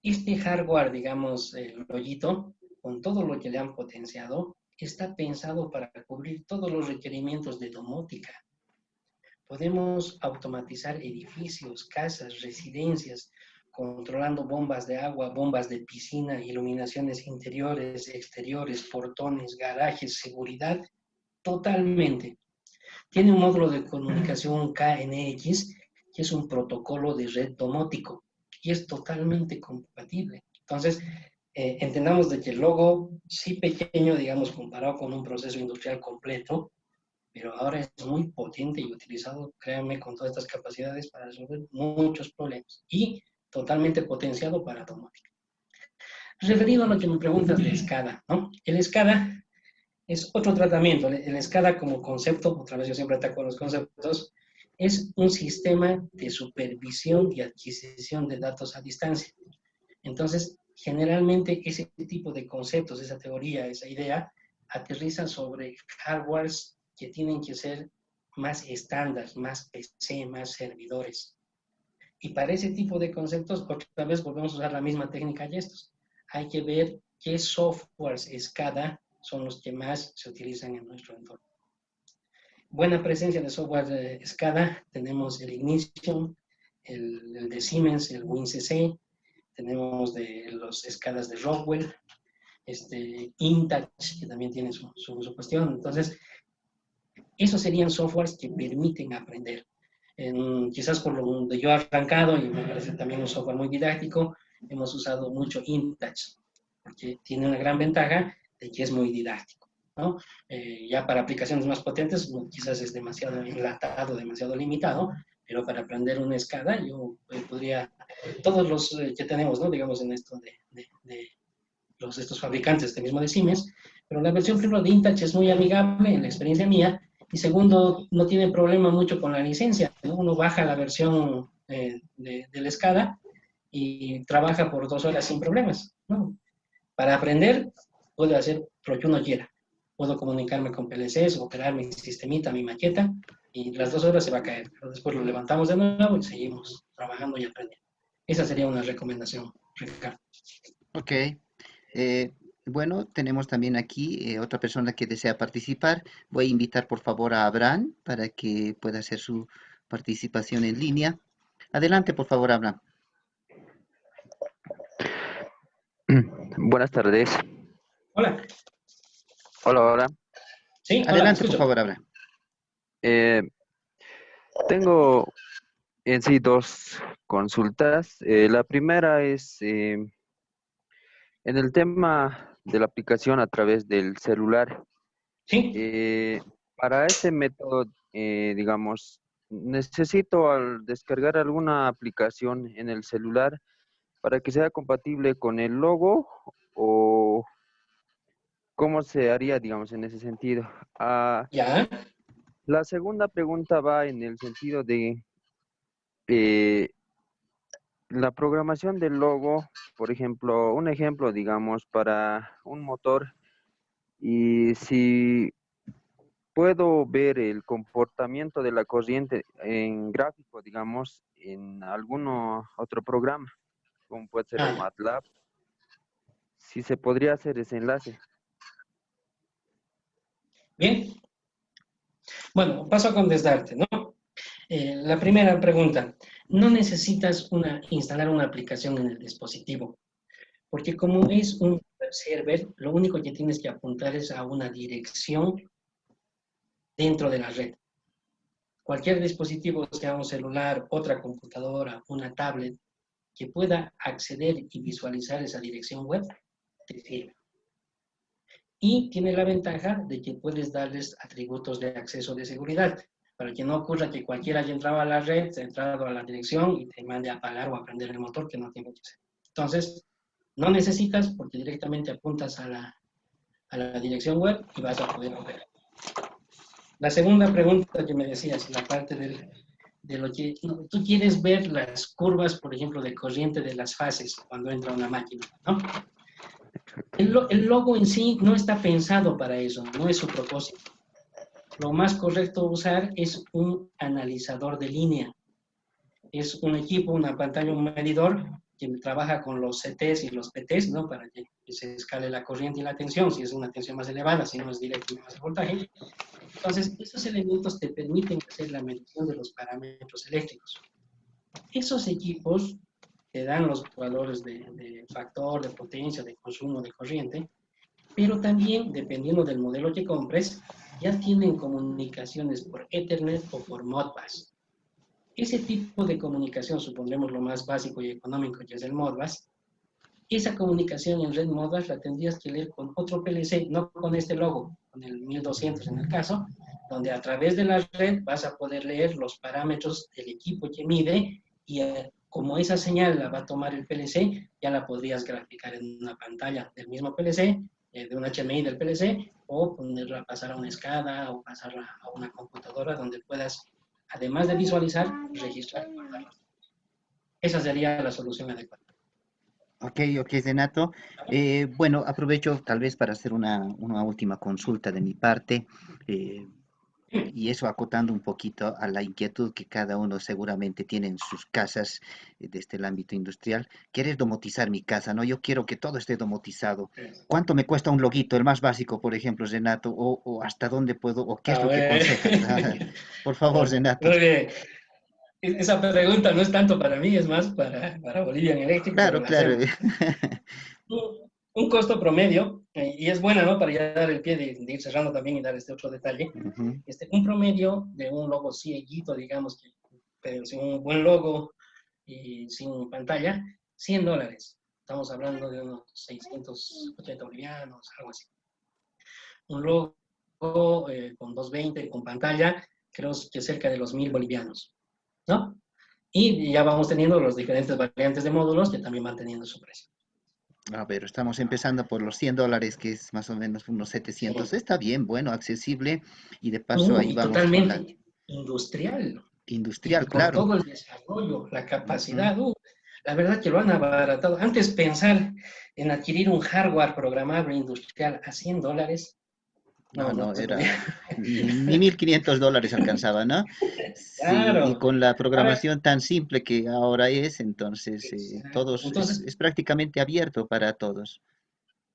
Este hardware, digamos, el rollito, con todo lo que le han potenciado, está pensado para cubrir todos los requerimientos de domótica. Podemos automatizar edificios, casas, residencias, controlando bombas de agua, bombas de piscina, iluminaciones interiores, exteriores, portones, garajes, seguridad, totalmente. Tiene un módulo de comunicación KNX, que es un protocolo de red domótico, y es totalmente compatible. Entonces, entendamos de que el logo, sí pequeño, digamos, comparado con un proceso industrial completo, pero ahora es muy potente y utilizado, créanme, con todas estas capacidades para resolver muchos problemas y totalmente potenciado para domótica. Referido a lo que me preguntas de SCADA, ¿no? El SCADA es otro tratamiento. El SCADA como concepto, otra vez yo siempre ataco los conceptos, es un sistema de supervisión y adquisición de datos a distancia. Entonces, generalmente ese tipo de conceptos, esa teoría, esa idea, aterriza sobre hardwares que tienen que ser más estándar, más PC, más servidores. Y para ese tipo de conceptos, otra vez volvemos a usar la misma técnica y estos. Hay que ver qué softwares SCADA son los que más se utilizan en nuestro entorno. Buena presencia de software SCADA, tenemos el Ignition, el de Siemens, el WinCC, tenemos de los SCADAs de Rockwell, Intouch, que también tiene su cuestión. Entonces, esos serían softwares que permiten aprender. Quizás por donde yo he arrancado, y me parece también un software muy didáctico, hemos usado mucho InTouch, porque tiene una gran ventaja de que es muy didáctico, ¿no? Ya para aplicaciones más potentes, quizás es demasiado enlatado, demasiado limitado, pero para aprender una escala, yo podría, todos los que tenemos, ¿no? Digamos, en esto de estos fabricantes de mismo de Siemens, pero la versión, primero, de InTouch es muy amigable, en la experiencia mía, y segundo, no tiene problema mucho con la licencia, ¿no? Uno baja la versión de la escala y trabaja por 2 horas sin problemas, ¿no? Para aprender, puedo hacer lo que uno quiera. Puedo comunicarme con PLCs, operar mi sistemita, mi maqueta, y las 2 horas se va a caer. Pero después lo levantamos de nuevo y seguimos trabajando y aprendiendo. Esa sería una recomendación, Ricardo. Ok. Bueno, tenemos también aquí otra persona que desea participar. Voy a invitar por favor a Abraham para que pueda hacer su participación en línea. Adelante, por favor, Abraham. Buenas tardes. Hola. Hola, hola. Sí, hola, Adelante, por escucho. favor, Abraham. Tengo en sí 2 consultas. La primera es en el tema de la aplicación a través del celular. Sí. Para ese método, digamos, necesito al descargar alguna aplicación en el celular para que sea compatible con el logo, o cómo se haría, digamos, en ese sentido. Ya. La segunda pregunta va en el sentido de eh, la programación del logo, por ejemplo, un ejemplo, digamos, para un motor, y si puedo ver el comportamiento de la corriente en gráfico, digamos, en alguno otro programa, como puede ser el Ah, MATLAB, si se podría hacer ese enlace. bien. Bueno, paso a contestarte, ¿no? La primera pregunta. No necesitas instalar una aplicación en el dispositivo, porque como es un web server, lo único que tienes que apuntar es a una dirección dentro de la red. Cualquier dispositivo, sea un celular, otra computadora, una tablet, que pueda acceder y visualizar esa dirección web, te sirve. Y tiene la ventaja de que puedes darles atributos de acceso de seguridad, para que no ocurra que cualquiera haya entrado a la red, ha entrado a la dirección y te mande a apagar o a prender el motor, que no tiene que ser. Entonces, no necesitas, porque directamente apuntas a la dirección web y vas a poder operar. La segunda pregunta que me decías, la parte de lo que tú quieres ver las curvas, por ejemplo, de corriente de las fases cuando entra una máquina, ¿no? El logo en sí no está pensado para eso, no es su propósito. Lo más correcto usar es un analizador de línea. Es un equipo, una pantalla, un medidor que trabaja con los CTs y los PTs, ¿no? Para que se escale la corriente y la tensión, si es una tensión más elevada, si no es directo más el voltaje. Entonces, esos elementos te permiten hacer la medición de los parámetros eléctricos. Esos equipos te dan los valores de factor, de potencia, de consumo, de corriente, pero también, dependiendo del modelo que compres, ya tienen comunicaciones por Ethernet o por Modbus. Ese tipo de comunicación, supondremos lo más básico y económico, que es el Modbus, esa comunicación en red Modbus la tendrías que leer con otro PLC, no con este logo, con el 1200 en el caso, donde a través de la red vas a poder leer los parámetros del equipo que mide, y como esa señal la va a tomar el PLC, ya la podrías graficar en una pantalla del mismo PLC, de un HMI del PLC, o ponerla, pasar a una SCADA o pasarla a una computadora donde puedas, además de visualizar, registrar y guardarlo. Esa sería la solución adecuada. Ok, Renato. Bueno, aprovecho tal vez para hacer una última consulta de mi parte. Y eso acotando un poquito a la inquietud que cada uno seguramente tiene en sus casas desde el ámbito industrial. ¿Quieres domotizar mi casa? No, yo quiero que todo esté domotizado. ¿Cuánto me cuesta un loguito, el más básico, por ejemplo, Renato? ¿O hasta dónde puedo? ¿O qué es A lo que ver. aconsejas? Por favor, Renato. Muy bien. Esa pregunta no es tanto para mí, es más para Bolivian Electric, pero Claro, la claro. hacemos. Un costo promedio, y es buena, ¿no? Para ya dar el pie de ir cerrando también y dar este otro detalle. Ujú. Un promedio de un logo cieguito, digamos, pero sin un buen logo y sin pantalla, $100. Estamos hablando de unos 680 bolivianos, algo así. Un logo con 220, con pantalla, creo que cerca de los 1.000 bolivianos, ¿no? Y ya vamos teniendo los diferentes variantes de módulos que también van teniendo su precio. A ver, estamos empezando por los $100, que es más o menos unos 700. Sí. Está bien, bueno, accesible. Y de paso ahí Y vamos con la totalmente industrial. Y industrial, con claro. todo el desarrollo, la Ujú. capacidad, la verdad que lo han abaratado. Antes pensar en adquirir un hardware programable industrial a $100, No, no no, se podía. era ni $1.500 alcanzaba, ¿no? Sí, y Claro. con la Ahora, programación tan simple que ahora es, entonces exacto. todos Entonces, es prácticamente abierto para todos.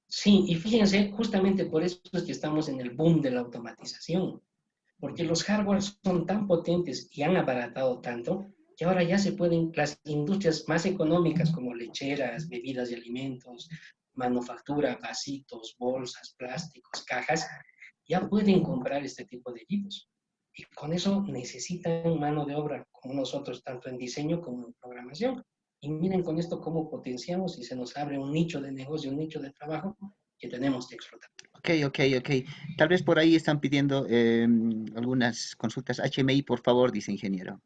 sí, y fíjense, justamente por eso es que estamos en el boom de la automatización, porque los hardwares son tan potentes y han abaratado tanto que ahora ya se pueden, las industrias más económicas como lecheras, bebidas y alimentos, manufactura, vasitos, bolsas, plásticos, cajas, ya pueden comprar este tipo de equipos. Y con eso necesitan mano de obra como nosotros, tanto en diseño como en programación. Y miren con esto cómo potenciamos y se nos abre un nicho de negocio, un nicho de trabajo que tenemos que explotar. Ok, ok, ok. Tal vez por ahí están pidiendo algunas consultas HMI, por favor, dice ingeniero.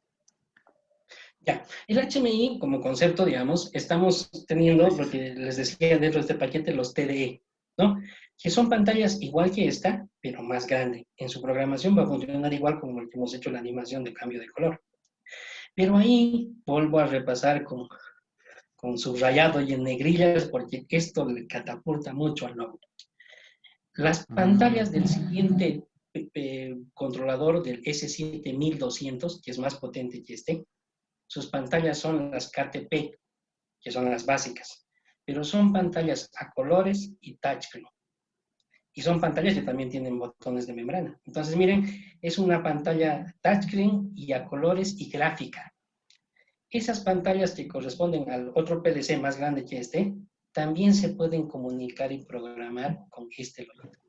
Ya, el HMI como concepto, digamos, estamos teniendo lo que les decía dentro de este paquete, los TDE, ¿no? Que son pantallas igual que esta, pero más grande. En su programación va a funcionar igual como el que hemos hecho la animación de cambio de color. Pero ahí vuelvo a repasar con subrayado y en negrillas porque esto le catapulta mucho al logo. Las Mm, pantallas del siguiente controlador del S7200, que es más potente que este, sus pantallas son las KTP, que son las básicas, pero son pantallas a colores y touchscreen. Y son pantallas que también tienen botones de membrana. Entonces, miren, es una pantalla touchscreen y a colores y gráfica. Esas pantallas que corresponden al otro PLC más grande que este, también se pueden comunicar y programar con este loguito.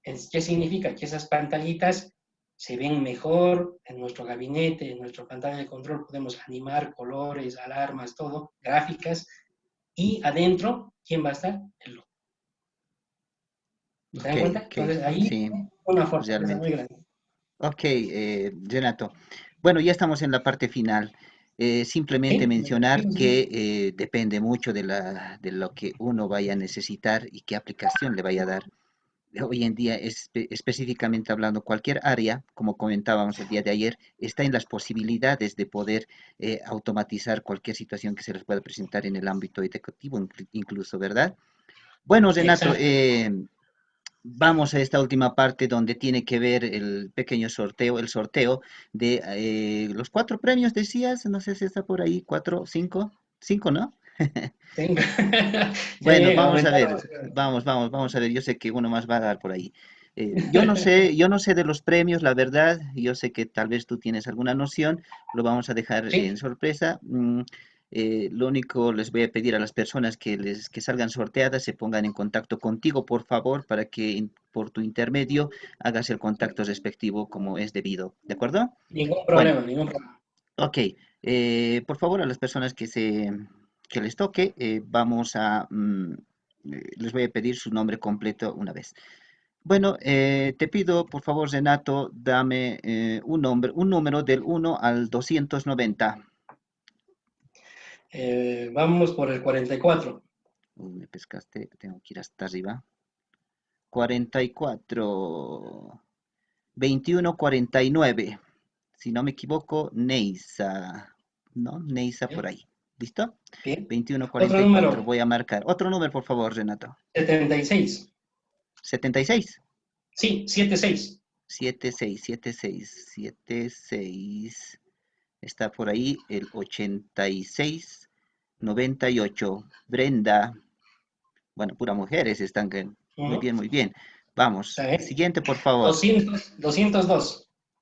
¿Qué significa? Que esas pantallitas se ven mejor en nuestro gabinete, en nuestra pantalla de control, podemos animar colores, alarmas, todo, gráficas, y adentro, ¿quién va a estar? El logo. ¿Se ok, dan cuenta? ok, Entonces ahí sí, una fortaleza muy realmente. grande. Ok, Renato. Bueno, ya estamos en la parte final. Simplemente ¿Sí? mencionar que depende mucho de lo que uno vaya a necesitar y qué aplicación le vaya a dar. Hoy en día, específicamente hablando, cualquier área, como comentábamos el día de ayer, está en las posibilidades de poder automatizar cualquier situación que se les pueda presentar en el ámbito educativo, incluso, ¿verdad? Bueno, Renato, Exacto. vamos a esta última parte donde tiene que ver el pequeño sorteo, el sorteo de los 4 premios, decías, no sé si está por ahí, 4, 5, 5, ¿no? Sí. Bueno, Sí, vamos a aumentaron. ver, vamos a ver, yo sé que uno más va a dar por ahí. Yo no sé de los premios, la verdad, yo sé que tal vez tú tienes alguna noción, lo vamos a dejar en Sí, sorpresa. Lo único les voy a pedir a las personas que salgan sorteadas se pongan en contacto contigo, por favor, para que por tu intermedio hagas el contacto respectivo como es debido, ¿de acuerdo? ningún Bueno, problema, ningún problema. ok, por favor, a las personas que les toque, les voy a pedir su nombre completo una vez. Bueno, te pido, por favor, Renato, dame un número del 1 al 290. Vamos por el 44. Me pescaste, tengo que ir hasta arriba. 44, 2149. Si no me equivoco, Neisa. ¿No? Neisa por Bien, ahí. ¿Listo? bien. Veintiuno Otro cuarenta y cuatro. número, Voy a marcar. Otro número, por favor, Renato. 76. 76. Sí, 76. 76, 76, 76. Está por ahí el 86, 98. Brenda. Bueno, pura mujeres están. Muy bien, muy bien. Vamos. ¿Está bien? Siguiente, por favor. 202.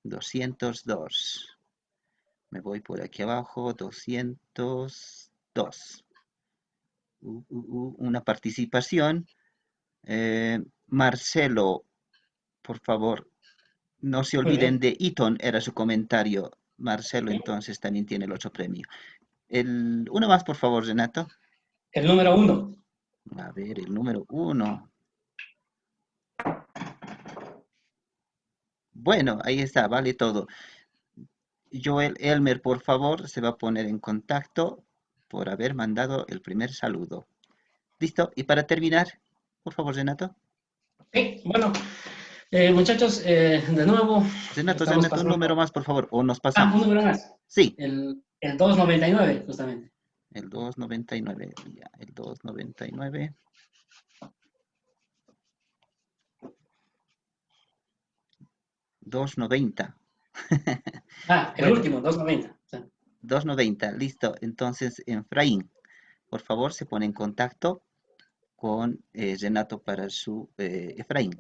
202. Me voy por aquí abajo. 202. Una participación. Marcelo, por favor, no se Muy olviden bien. de Eaton, era su comentario. Marcelo entonces también tiene el otro premio. Uno más, por favor, Renato. El número 1. A ver, el número 1. Bueno, ahí está, vale todo. Joel Elmer, por favor, se va a poner en contacto por haber mandado el primer saludo. ¿Listo? Y para terminar, por favor, Renato. Sí, bueno, muchachos, de nuevo, Renato, estamos un número pasando... más, por favor, o nos Ah, un pasamos. número más. Sí, El 299, justamente. el 299, ya, el 299. 290. Ah, el Bueno, último, 290. Sí. 290, listo. Entonces, Efraín, por favor, se pone en contacto con Renato para su Efraín.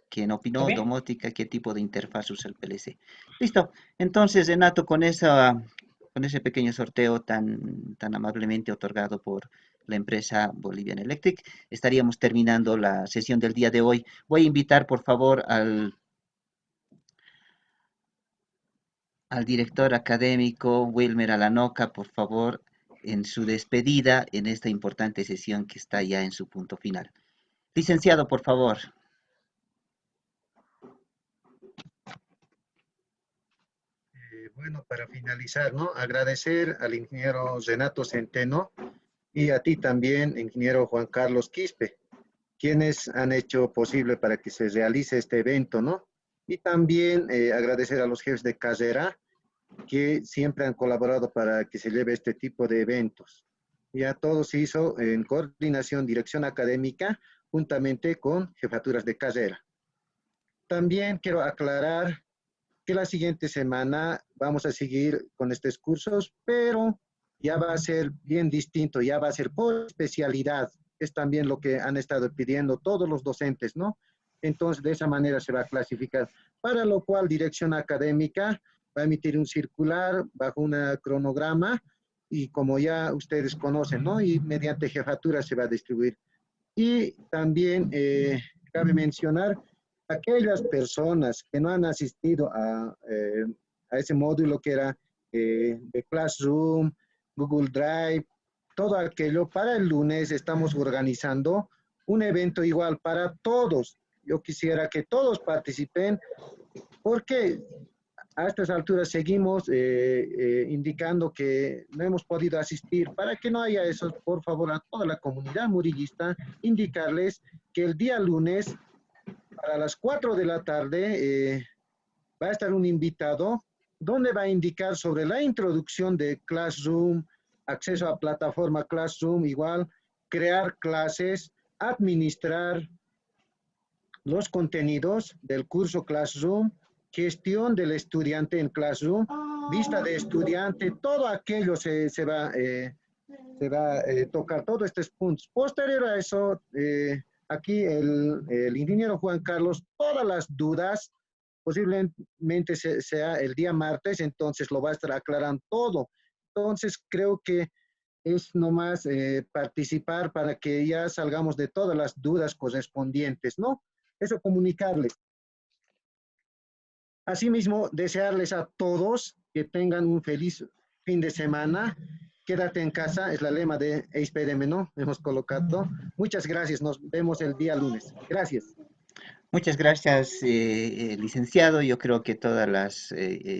¿Quién ¿Está opinó? bien? Domótica, ¿qué tipo de interfaz usa el PLC? Listo. Entonces, Renato, con ese pequeño sorteo tan amablemente otorgado por la empresa Bolivian Electric, estaríamos terminando la sesión del día de hoy. Voy a invitar, por favor, al director académico Wilmer Alanoca, por favor, en su despedida en esta importante sesión que está ya en su punto final. Licenciado, por favor. Bueno, para finalizar, ¿no? Agradecer al ingeniero Renato Centeno y a ti también, ingeniero Juan Carlos Quispe, quienes han hecho posible para que se realice este evento, ¿no? Y también agradecer a los jefes de carrera que siempre han colaborado para que se lleve este tipo de eventos. Y a todos se hizo en coordinación, dirección académica, juntamente con jefaturas de carrera. También quiero aclarar que la siguiente semana vamos a seguir con estos cursos, pero ya va a ser bien distinto, ya va a ser por especialidad. Es también lo que han estado pidiendo todos los docentes, ¿no? Entonces, de esa manera se va a clasificar, para lo cual Dirección Académica va a emitir un circular bajo un cronograma y como ya ustedes conocen, ¿no? Y mediante jefatura se va a distribuir. Y también cabe mencionar aquellas personas que no han asistido a ese módulo que era de Classroom, Google Drive, todo aquello, para el lunes estamos organizando un evento igual para todos. Yo quisiera que todos participen porque a estas alturas seguimos indicando que no hemos podido asistir. Para que no haya eso, por favor, a toda la comunidad murillista, indicarles que el día lunes a las 4 de la tarde va a estar un invitado donde va a indicar sobre la introducción de Classroom, acceso a plataforma Classroom, igual, crear clases, administrar los contenidos del curso Classroom, gestión del estudiante en Classroom, vista de estudiante, todo aquello se va a tocar, todos estos puntos. Posterior a eso, aquí el ingeniero Juan Carlos, todas las dudas, posiblemente sea el día martes, entonces lo va a estar aclarando todo. Entonces creo que es nomás participar para que ya salgamos de todas las dudas correspondientes, ¿no? Eso comunicarles. Asimismo, desearles a todos que tengan un feliz fin de semana. Quédate en casa, es la lema de EISPDM, ¿no? Hemos colocado. Muchas gracias, nos vemos el día lunes. Gracias. Muchas gracias, licenciado. Yo creo que todas las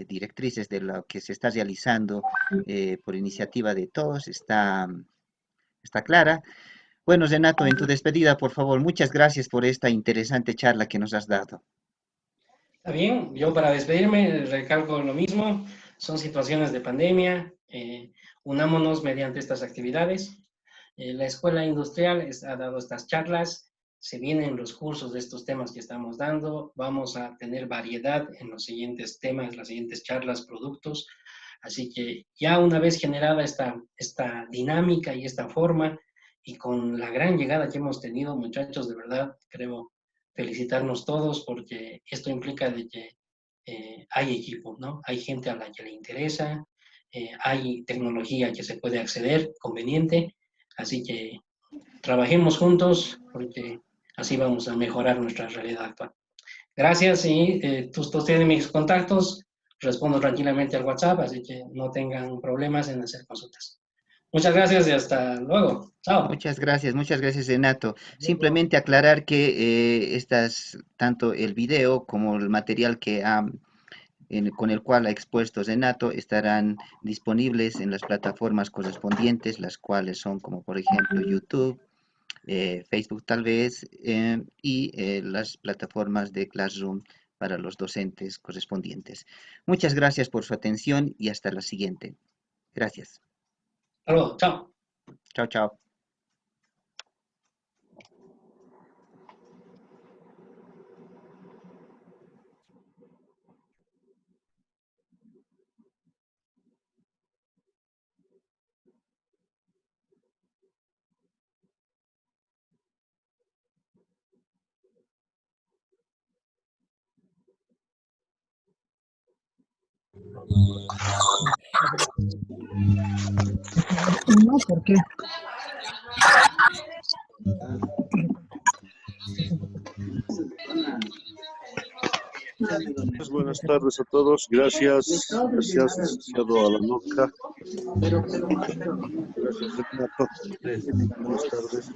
directrices de lo que se está realizando por iniciativa de todos está clara. Bueno, Renato, en tu despedida, por favor, muchas gracias por esta interesante charla que nos has dado. Está bien, yo para despedirme recalco lo mismo, son situaciones de pandemia, unámonos mediante estas actividades. La Escuela Industrial ha dado estas charlas, se vienen los cursos de estos temas que estamos dando, vamos a tener variedad en los siguientes temas, las siguientes charlas, productos, así que ya una vez generada esta dinámica y esta forma, y con la gran llegada que hemos tenido, muchachos, de verdad, creo felicitarnos todos porque esto implica de que hay equipo, ¿no? Hay gente a la que le interesa, hay tecnología que se puede acceder conveniente, así que trabajemos juntos porque así vamos a mejorar nuestra realidad actual. Gracias y todos tienen mis contactos, respondo tranquilamente al WhatsApp, así que no tengan problemas en hacer consultas. Muchas gracias y hasta luego. Chao. Muchas gracias, Renato. Simplemente aclarar que tanto el video como el material con el cual ha expuesto Renato estarán disponibles en las plataformas correspondientes, las cuales son como por ejemplo YouTube, Facebook tal vez, y las plataformas de Classroom para los docentes correspondientes. Muchas gracias por su atención y hasta la siguiente. Gracias. Hasta luego. Chao. Chao, chao. No, ¿por qué? Pues buenas tardes a todos. Gracias, licenciado Alanoca. Gracias, Renato. Buenas tardes.